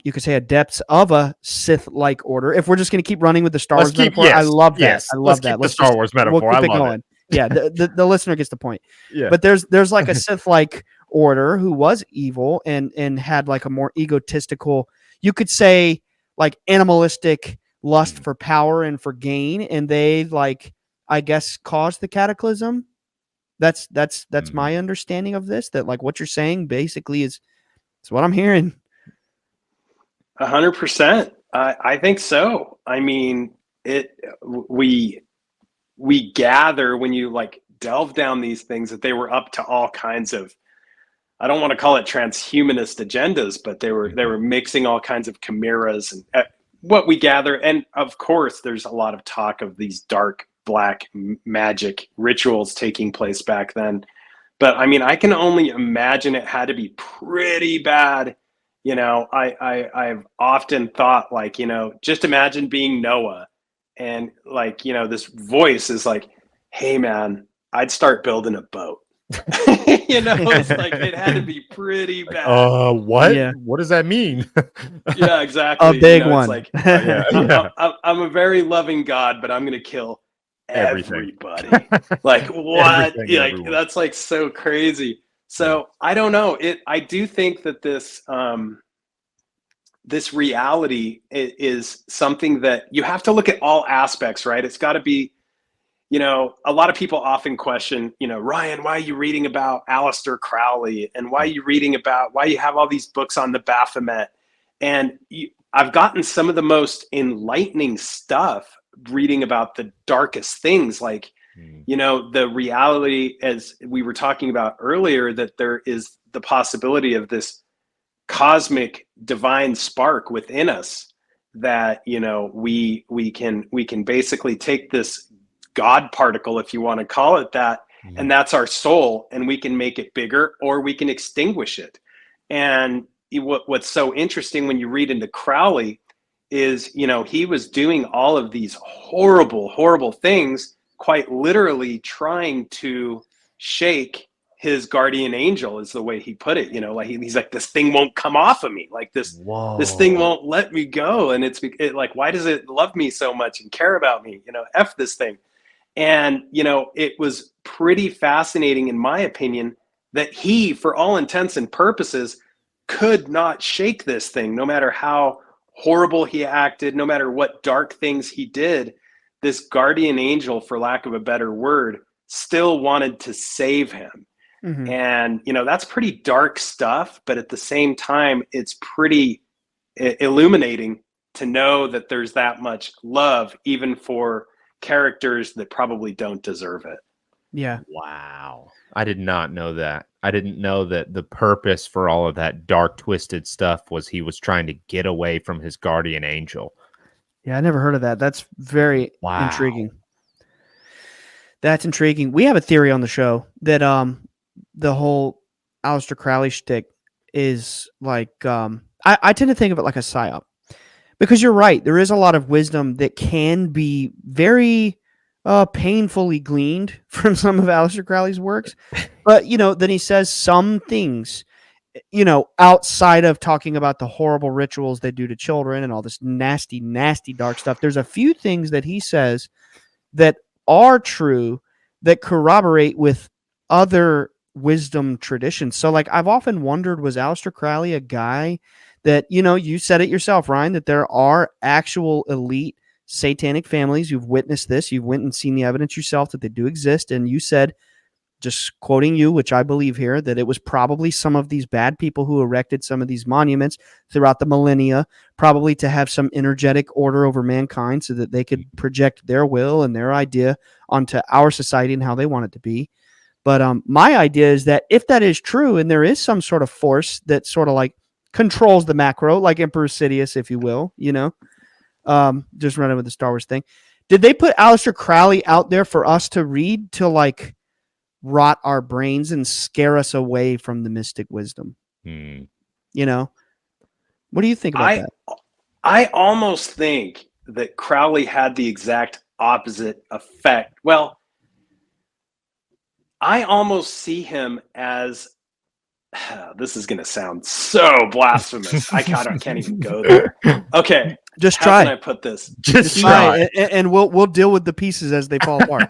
Speaker 1: you could say, adepts of a Sith-like order. If we're just going to keep running with the Star Wars metaphor, I love that.
Speaker 3: Yes,
Speaker 1: I love that.
Speaker 3: Keep the Star Wars metaphor.
Speaker 1: We'll keep
Speaker 3: I love it.
Speaker 1: Yeah, the listener gets the point.
Speaker 3: Yeah.
Speaker 1: But there's like a Sith-like order who was evil and had like a more egotistical, you could say, like animalistic lust for power and for gain, and they, like, I guess, caused the cataclysm. That's my understanding of this. That, like, what you're saying basically is what I'm hearing.
Speaker 2: 100%. I think so. I mean, we gather, when you like delve down these things, that they were up to all kinds of, I don't want to call it transhumanist agendas, but they were mixing all kinds of chimeras and what we gather. And of course, there's a lot of talk of these dark black magic rituals taking place back then. But I mean, I can only imagine it had to be pretty bad. I've often thought, like, just imagine being Noah, and like, this voice is like, hey man, I'd start building a boat. It's like, it had to be pretty bad.
Speaker 3: What?
Speaker 1: Yeah.
Speaker 3: What does that mean?
Speaker 2: Yeah, exactly.
Speaker 1: A big one.
Speaker 2: It's like, I'm a very loving God, but I'm going to kill everybody. Like, what? Like, that's like so crazy. So I don't know. I do think that this this reality is something that you have to look at all aspects, right? It's got to be, a lot of people often question, Ryan, why are you reading about Alistair Crowley? And why are you reading about, why you have all these books on the Baphomet? And I've gotten some of the most enlightening stuff reading about the darkest things, like, the reality, as we were talking about earlier, that there is the possibility of this cosmic divine spark within us, that, we can basically take this God particle, if you want to call it that, and that's our soul, and we can make it bigger, or we can extinguish it. And what's so interesting when you read into Crowley is, he was doing all of these horrible things, quite literally trying to shake his guardian angel, is the way he put it. Like, he's like, this thing won't come off of me, like this thing won't let me go, and it's like, why does it love me so much and care about me? F this thing. And it was pretty fascinating, in my opinion, that he, for all intents and purposes, could not shake this thing, no matter how horrible he acted, no matter what dark things he did. This guardian angel, for lack of a better word, still wanted to save him. Mm-hmm. And, that's pretty dark stuff, but at the same time, it's pretty illuminating to know that there's that much love, even for characters that probably don't deserve it.
Speaker 1: Yeah.
Speaker 3: Wow. I did not know that. I didn't know that the purpose for all of that dark, twisted stuff was he was trying to get away from his guardian angel.
Speaker 1: Yeah, I never heard of that. That's very intriguing. That's intriguing. We have a theory on the show that the whole Alistair Crowley shtick is like, I tend to think of it like a psyop. Because you're right, there is a lot of wisdom that can be very painfully gleaned from some of Alistair Crowley's works. But, then he says some things, outside of talking about the horrible rituals they do to children and all this nasty, nasty, dark stuff. There's a few things that he says that are true that corroborate with other wisdom traditions. So, like, I've often wondered, was Alistair Crowley a guy that, you said it yourself, Ryan, that there are actual elite satanic families. You've witnessed this. You've went and seen the evidence yourself that they do exist. And you said, just quoting you, which I believe here, that it was probably some of these bad people who erected some of these monuments throughout the millennia, probably to have some energetic order over mankind so that they could project their will and their idea onto our society and how they want it to be. But my idea is that if that is true, and there is some sort of force that sort of like controls the macro, like Emperor Sidious, if you will, just running with the Star Wars thing. Did they put Alistair Crowley out there for us to read to like rot our brains and scare us away from the mystic wisdom. You know, what do you think about that?
Speaker 2: I almost think that Crowley had the exact opposite effect. Well, I almost see him as, this is going to sound so blasphemous. I can't even go there. Okay.
Speaker 1: Just
Speaker 2: How
Speaker 1: try.
Speaker 2: can I put this?
Speaker 3: Just try.
Speaker 1: And we'll deal with the pieces as they fall apart.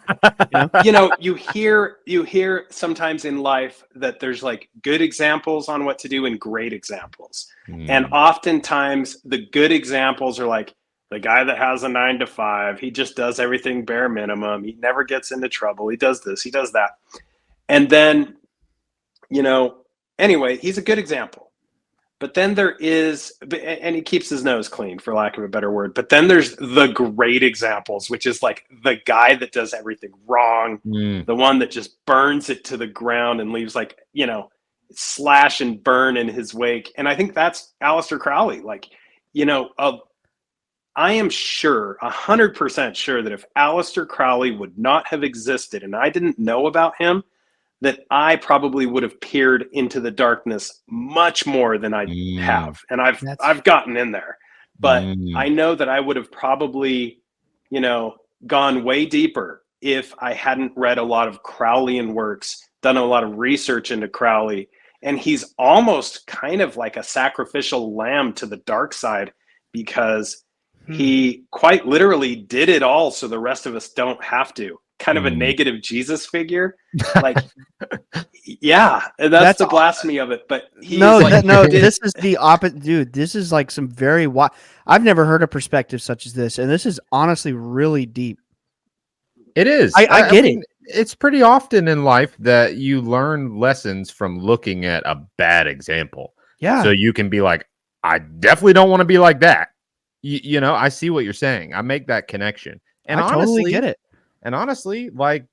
Speaker 2: You hear sometimes in life that there's like good examples on what to do and great examples. And oftentimes the good examples are like the guy that has a 9 to 5, he just does everything bare minimum. He never gets into trouble. He does this, he does that. And then, anyway, he's a good example. But then there is, and he keeps his nose clean, for lack of a better word. But then there's the great examples, which is like the guy that does everything wrong, the one that just burns it to the ground and leaves like, slash and burn in his wake. And I think that's Alistair Crowley. Like, I am sure, 100% sure that if Alistair Crowley would not have existed and I didn't know about him, that I probably would have peered into the darkness much more than I have. And I've gotten in there. But I know that I would have probably, gone way deeper if I hadn't read a lot of Crowleyan works, done a lot of research into Crowley. And he's almost kind of like a sacrificial lamb to the dark side, because he quite literally did it all so the rest of us don't have to. Kind of a negative Jesus figure. Like, yeah, that's the blasphemy of it. But
Speaker 1: this is the opposite, dude. This is like some very I've never heard a perspective such as this, and this is honestly really deep.
Speaker 3: It is.
Speaker 1: I get it.
Speaker 3: It's pretty often in life that you learn lessons from looking at a bad example.
Speaker 1: Yeah.
Speaker 3: So you can be like, I definitely don't want to be like that. I see what you're saying. I make that connection. And
Speaker 1: I totally get it.
Speaker 3: And honestly, like,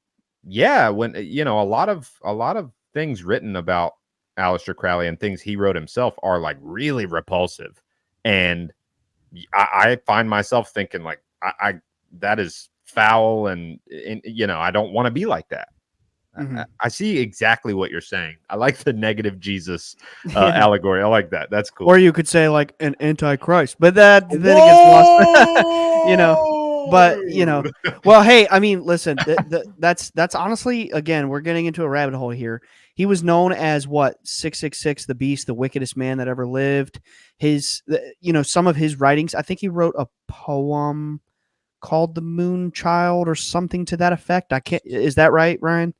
Speaker 3: yeah, when a lot of things written about Alistair Crowley and things he wrote himself are like really repulsive, and I find myself thinking like, I that is foul, and I don't want to be like that. I see exactly what you're saying. I like the negative Jesus allegory. I like that. That's cool.
Speaker 1: Or you could say like an antichrist, but then it gets lost. But well, hey, I mean, listen, that's honestly, again, we're getting into a rabbit hole here. He was known as 666, the beast, the wickedest man that ever lived. Some of his writings, I think he wrote a poem called The Moon Child or something to that effect. Is that right, Ryan?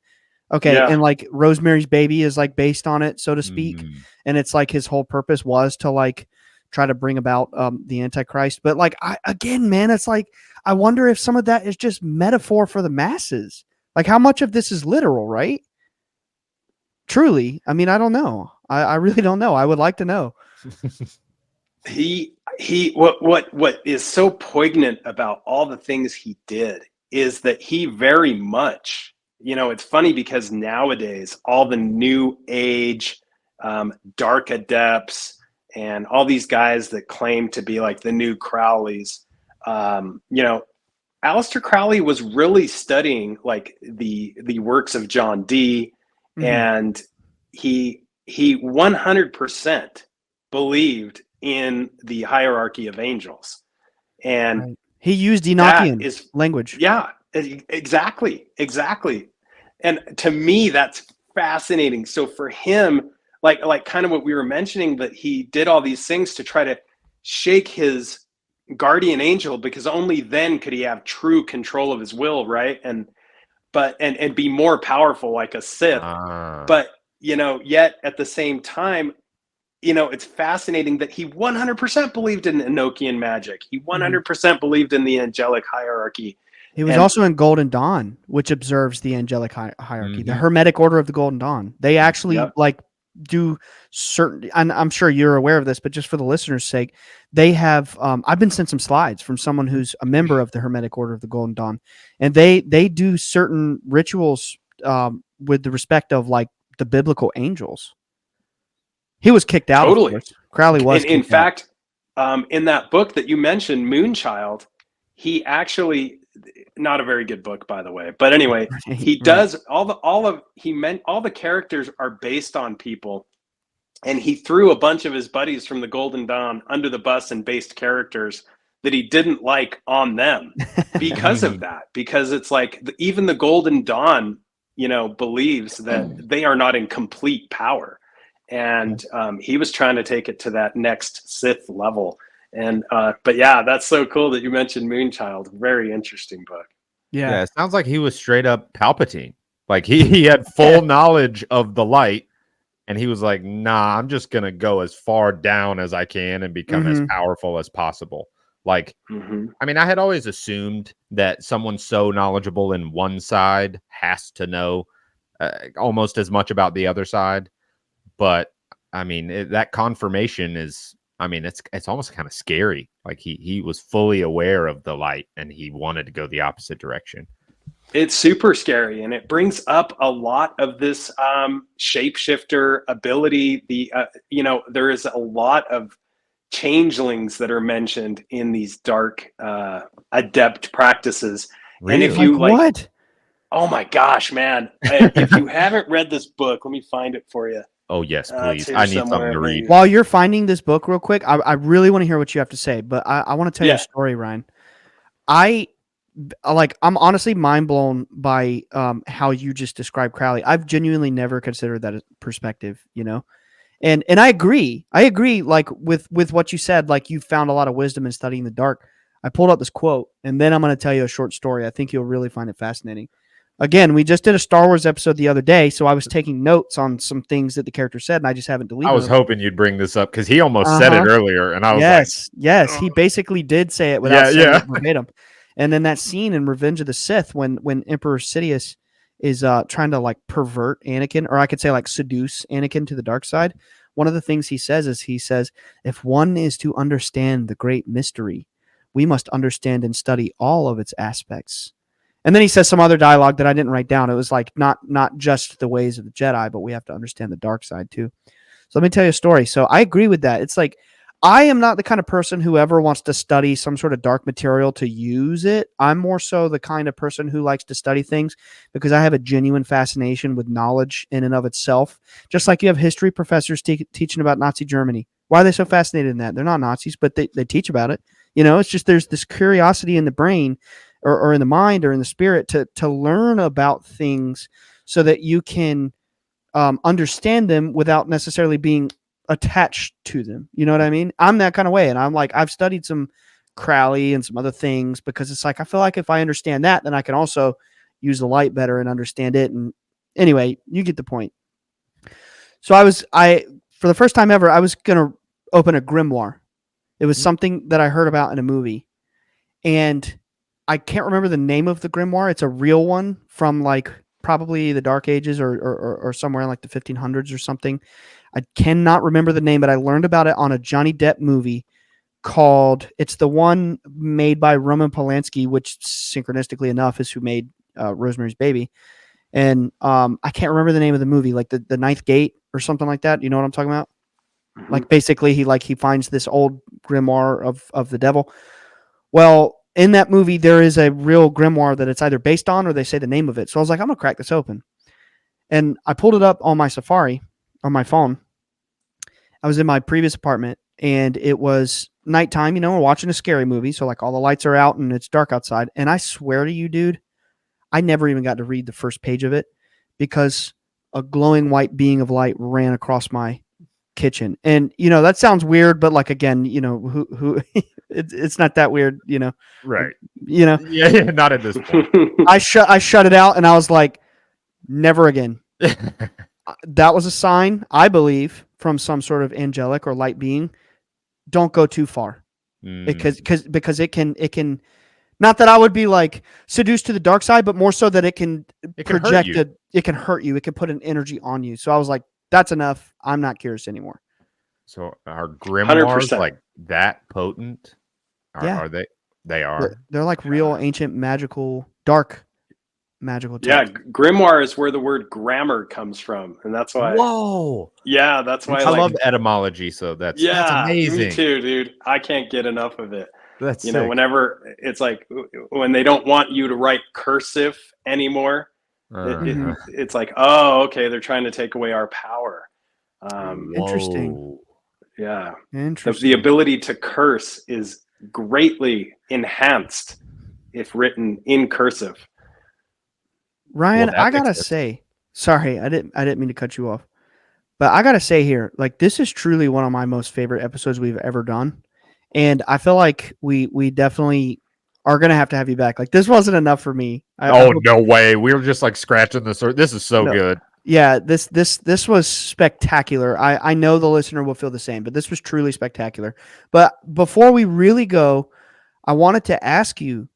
Speaker 1: Okay. Yeah. And like Rosemary's Baby is like based on it, so to speak. And it's like his whole purpose was to like try to bring about the Antichrist. But like, it's like, I wonder if some of that is just metaphor for the masses. Like, how much of this is literal, right? Truly. I mean, I don't know. I really don't know. I would like to know.
Speaker 2: What is so poignant about all the things he did is that he very much, it's funny because nowadays all the new age dark adepts and all these guys that claim to be like the new Crowleys, Alistair Crowley was really studying like the works of John Dee, and he 100% believed in the hierarchy of angels, and
Speaker 1: he used Enochian language.
Speaker 2: Yeah, exactly. And to me, that's fascinating. So for him, like kind of what we were mentioning, that he did all these things to try to shake his guardian angel, because only then could he have true control of his will, right? And be more powerful like a Sith. But yet at the same time, it's fascinating that he 100% believed in Enochian magic. He 100% believed in the angelic hierarchy.
Speaker 1: He was also in Golden Dawn, which observes the angelic hierarchy, the Hermetic Order of the Golden Dawn. They actually do certain, and I'm sure you're aware of this, but just for the listeners' sake, they have, I've been sent some slides from someone who's a member of the Hermetic Order of the Golden Dawn, and they do certain rituals with the respect of like the biblical angels. He was kicked out.
Speaker 2: Totally.
Speaker 1: Crowley was.
Speaker 2: In fact, in that book that you mentioned, Moonchild, he actually not a very good book, by the way. But anyway, he does all the characters are based on people, and he threw a bunch of his buddies from the Golden Dawn under the bus and based characters that he didn't like on them because of that. Because it's like even the Golden Dawn, believes that they are not in complete power, and he was trying to take it to that next Sith level. And but yeah, that's so cool that you mentioned Moonchild. Very interesting book.
Speaker 3: Yeah, it sounds like he was straight up Palpatine. Like he had full knowledge of the light, and he was like, nah, I'm just gonna go as far down as I can and become as powerful as possible. Like, I mean, I had always assumed that someone so knowledgeable in one side has to know almost as much about the other side. But I mean, that confirmation is, I mean, it's almost kind of scary. Like he was fully aware of the light and he wanted to go the opposite direction.
Speaker 2: It's super scary, and it brings up a lot of this shapeshifter ability. There is a lot of changelings that are mentioned in these dark adept practices.
Speaker 3: Really?
Speaker 2: And if you
Speaker 1: what?
Speaker 2: Oh my gosh, man. If you haven't read this book, let me find it for you.
Speaker 3: Oh, yes, please. I need something to read.
Speaker 1: While you're finding this book real quick, I really want to hear what you have to say, but I want to tell you a story, Ryan. I'm honestly mind blown by how you just described Crowley. I've genuinely never considered that a perspective, and I agree. Like with what you said, like you found a lot of wisdom in studying the dark. I pulled up this quote, and then I'm going to tell you a short story. I think you'll really find it fascinating. Again, we just did a Star Wars episode the other day, so I was taking notes on some things that the character said, and I just haven't deleted.
Speaker 3: I was hoping you'd bring this up because he almost said it earlier, and I was
Speaker 1: yes, he basically did say it without saying it verbatim. And then that scene in Revenge of the Sith when Emperor Sidious is trying to like pervert Anakin, or I could say like seduce Anakin to the dark side. One of the things he says is, if one is to understand the great mystery, we must understand and study all of its aspects. And then he says some other dialogue that I didn't write down. It was like not just the ways of the Jedi, but we have to understand the dark side too. So let me tell you a story. So I agree with that. It's like, I am not the kind of person who ever wants to study some sort of dark material to use it. I'm more so the kind of person who likes to study things because I have a genuine fascination with knowledge in and of itself. Just like you have history professors teaching about Nazi Germany. Why are they so fascinated in that? They're not Nazis, but they teach about it. It's just there's this curiosity in the brain or in the mind or in the spirit to learn about things so that you can understand them without necessarily being attached to them. You know what I mean? I'm that kind of way. And I'm like, I've studied some Crowley and some other things because it's like, I feel like if I understand that, then I can also use the light better and understand it. And anyway, you get the point. So for the first time ever, I was going to open a grimoire. It was something that I heard about in a movie, and I can't remember the name of the grimoire. It's a real one from like probably the Dark Ages or somewhere in like the 1500s or something. I cannot remember the name, but I learned about it on a Johnny Depp movie called, it's the one made by Roman Polanski, which synchronistically enough is who made Rosemary's Baby. And I can't remember the name of the movie, like the Ninth Gate or something like that. You know what I'm talking about? Mm-hmm. Like basically he finds this old grimoire of the devil. Well, in that movie, there is a real grimoire that it's either based on or they say the name of it. So I was like, I'm going to crack this open. And I pulled it up on my Safari, on my phone. I was in my previous apartment, and it was nighttime. We're watching a scary movie. So like all the lights are out and it's dark outside. And I swear to you, dude, I never even got to read the first page of it because a glowing white being of light ran across my kitchen. And that sounds weird, but like again, who it's not that weird,
Speaker 3: right?
Speaker 1: Yeah,
Speaker 3: not at this point.
Speaker 1: I shut it out, and I was like, never again. That was a sign, I believe, from some sort of angelic or light being. Don't go too far, because it can. Not that I would be like seduced to the dark side, but more so that it can project it. It can hurt you. It can put an energy on you. So I was like, that's enough. I'm not curious anymore.
Speaker 3: So are grimoires 100%. Like that potent? Are they? They are.
Speaker 1: They're like real ancient dark magical text.
Speaker 2: Yeah, grimoire is where the word grammar comes from, and that's why.
Speaker 3: Whoa.
Speaker 2: Yeah, that's why
Speaker 3: I love etymology. So that's amazing.
Speaker 2: Me too, dude. I can't get enough of it.
Speaker 3: That's
Speaker 2: You know,
Speaker 3: sick.
Speaker 2: whenever it's like when they don't want you to write cursive anymore,
Speaker 3: Uh-huh.
Speaker 2: it's like, oh, okay, they're trying to take away our power.
Speaker 1: Interesting.
Speaker 3: Whoa.
Speaker 2: Yeah, the
Speaker 1: Interesting.
Speaker 2: ability to curse is greatly enhanced if written in cursive.
Speaker 1: Ryan,
Speaker 3: Well,
Speaker 1: I
Speaker 3: that makes
Speaker 1: gotta
Speaker 3: sense.
Speaker 1: say, sorry, I didn't mean to cut you off, but I gotta say here, like this is truly one of my most favorite episodes we've ever done, and I feel like we definitely are gonna have to have you back. Like this wasn't enough for me. I
Speaker 3: Oh,
Speaker 1: hope,
Speaker 3: no way. We were just like scratching the surface. This is so
Speaker 1: no,
Speaker 3: good.
Speaker 1: yeah, this was spectacular. I know the listener will feel the same, but this was truly spectacular. But before we really go, I wanted to ask you,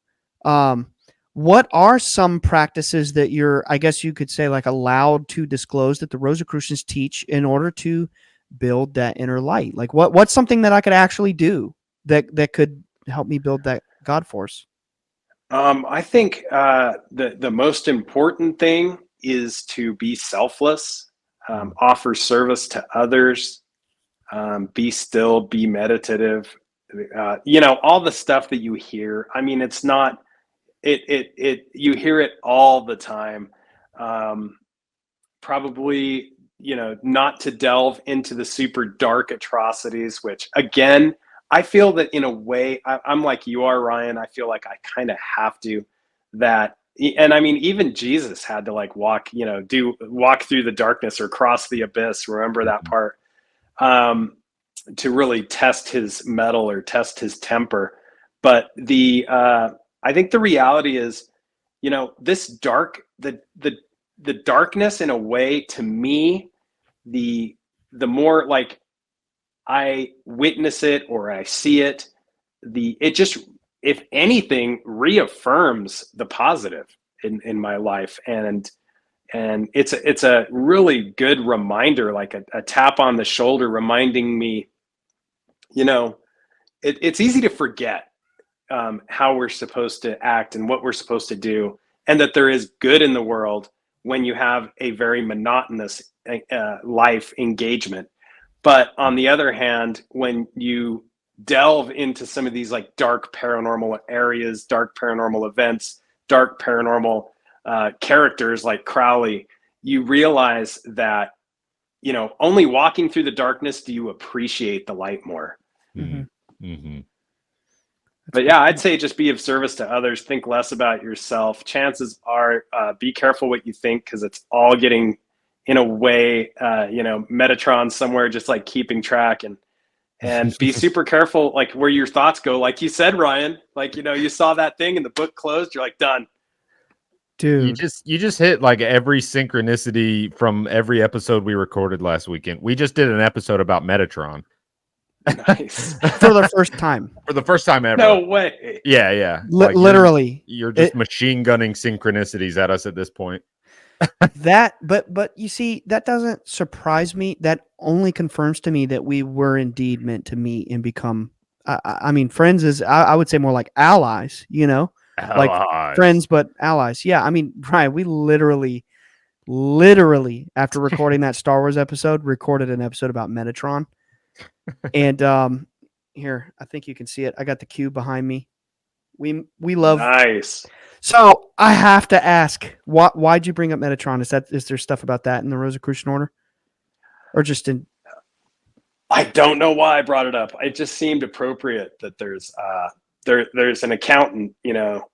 Speaker 1: um, what are some practices that you're, I guess you could say, like allowed to disclose that the Rosicrucians teach in order to build that inner light? Like what's something that I could actually do that could help me build that God force?
Speaker 2: I think the most important thing is to be selfless, offer service to others, be still, be meditative. You know, all the stuff that you hear. I mean, it's not you hear it all the time. Probably, you know, not to delve into the super dark atrocities, which again, I feel that in a way, I'm like you are, Ryan. I feel like I kind of have to that. And I mean, even Jesus had to like walk, you know, walk through the darkness or cross the abyss. Remember that part, to really test his mettle or test his temper. But I think the reality is, you know, this the darkness in a way, to me, the more like I witness it or I see it, it just, if anything, reaffirms the positive in my life. And it's a really good reminder, like a tap on the shoulder reminding me, you know, it's easy to forget how we're supposed to act and what we're supposed to do, and that there is good in the world when you have a very monotonous life engagement. But on the other hand, when you delve into some of these like dark paranormal areas, dark paranormal events, dark paranormal characters like Crowley, you realize that, you know, only walking through the darkness do you appreciate the light more.
Speaker 3: Mm-hmm. Mm-hmm.
Speaker 2: But yeah, I'd say just be of service to others. Think less about yourself. Chances are, be careful what you think, because it's all getting, in a way, you know, Metatron somewhere, just like keeping track, and be super careful, like where your thoughts go. Like you said, Ryan, like, you know, you saw that thing and the book closed. You're like, done.
Speaker 1: Dude.
Speaker 3: You just hit like every synchronicity from every episode we recorded last weekend. We just did an episode about Metatron.
Speaker 2: Nice.
Speaker 1: For the first time.
Speaker 3: For the first time ever.
Speaker 2: No way.
Speaker 3: Yeah, yeah.
Speaker 1: Literally.
Speaker 3: You're just machine gunning synchronicities at us at this point.
Speaker 1: But you see, that doesn't surprise me. That only confirms to me that we were indeed meant to meet and become, I mean, friends is, I would say more like allies, you know, like friends, but allies. Yeah. I mean, Brian, we literally after recording that Star Wars episode, recorded an episode about Metatron. And here, I think you can see it. I got the cube behind me. We love.
Speaker 2: Nice.
Speaker 1: So I have to ask, why'd you bring up Metatron? Is there stuff about that in the Rosicrucian order, or just in?
Speaker 2: I don't know why I brought it up. It just seemed appropriate that there's an accountant, you know,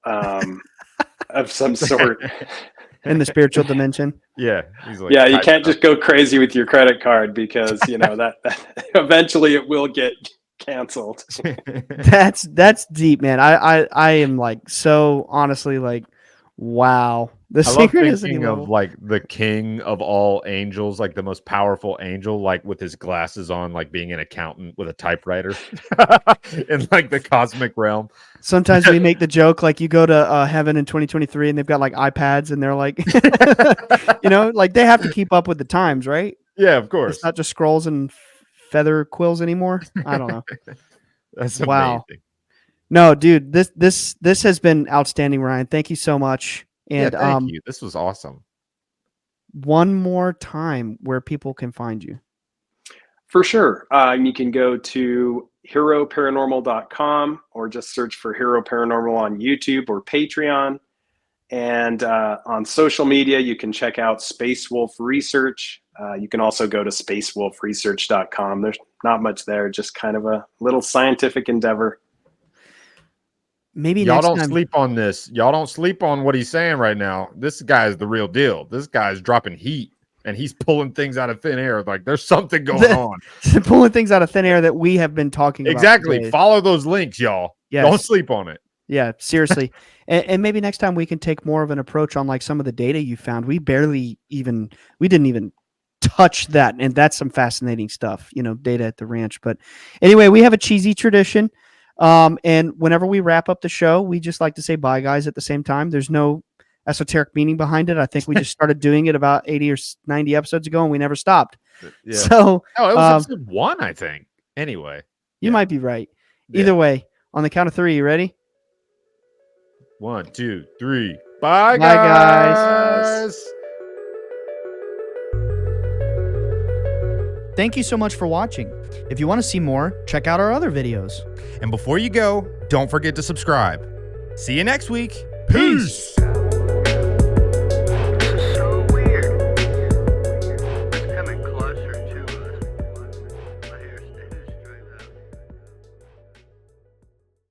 Speaker 2: of some sort
Speaker 1: In the spiritual dimension.
Speaker 3: Yeah, he's like,
Speaker 2: yeah, you can't just go crazy with your credit card, because you know that eventually it will get canceled.
Speaker 1: That's deep, man. I am like, so honestly, like, wow. The
Speaker 3: I love
Speaker 1: synchronicity
Speaker 3: thinking
Speaker 1: level.
Speaker 3: of like the king of all angels, like the most powerful angel, like with his glasses on, like being an accountant with a typewriter in like the cosmic realm.
Speaker 1: Sometimes we make the joke, like you go to heaven in 2023 and they've got like iPads and they're like, you know, like they have to keep up with the times, right?
Speaker 3: Yeah, of course.
Speaker 1: It's not just scrolls and feather quills anymore. I don't know.
Speaker 3: That's
Speaker 1: Wow.
Speaker 3: amazing.
Speaker 1: No, dude, this has been outstanding, Ryan. Thank you so much. And
Speaker 3: Yeah, thank you. This was awesome.
Speaker 1: one more time where people can find you.
Speaker 2: For sure. You can go to HEROParanormal.com, or just search for Hero Paranormal on YouTube or Patreon. And on social media, you can check out Space Wolf Research. You can also go to spacewolfresearch.com. There's not much there, just kind of a little scientific endeavor.
Speaker 1: Maybe
Speaker 3: y'all
Speaker 1: next
Speaker 3: don't
Speaker 1: time.
Speaker 3: sleep on this. Y'all don't sleep on what he's saying right now. This guy is the real deal. This guy's dropping heat, and he's pulling things out of thin air. Like there's something going on.
Speaker 1: Pulling things out of thin air that we have been talking about.
Speaker 3: Exactly.
Speaker 1: Today.
Speaker 3: Follow those links, y'all.
Speaker 1: Yes.
Speaker 3: Don't sleep on it.
Speaker 1: Yeah, seriously. And maybe next time we can take more of an approach on like some of the data you found. We didn't even touch that. And that's some fascinating stuff, data at the ranch. But anyway, we have a cheesy tradition. And whenever we wrap up the show, we just like to say bye, guys, at the same time. There's no esoteric meaning behind it. I think we just started doing it about 80 or 90 episodes ago, and we never stopped.
Speaker 3: Yeah.
Speaker 1: So
Speaker 3: it was episode 1, I think. Anyway.
Speaker 1: You might be right. Either way, on the count of 3, you ready?
Speaker 3: 1, 2, 3. Bye,
Speaker 1: Bye,
Speaker 3: guys.
Speaker 1: Thank you so much for watching. If you want to see more, check out our other videos.
Speaker 4: And before you go, don't forget to subscribe. See you next week.
Speaker 3: Peace.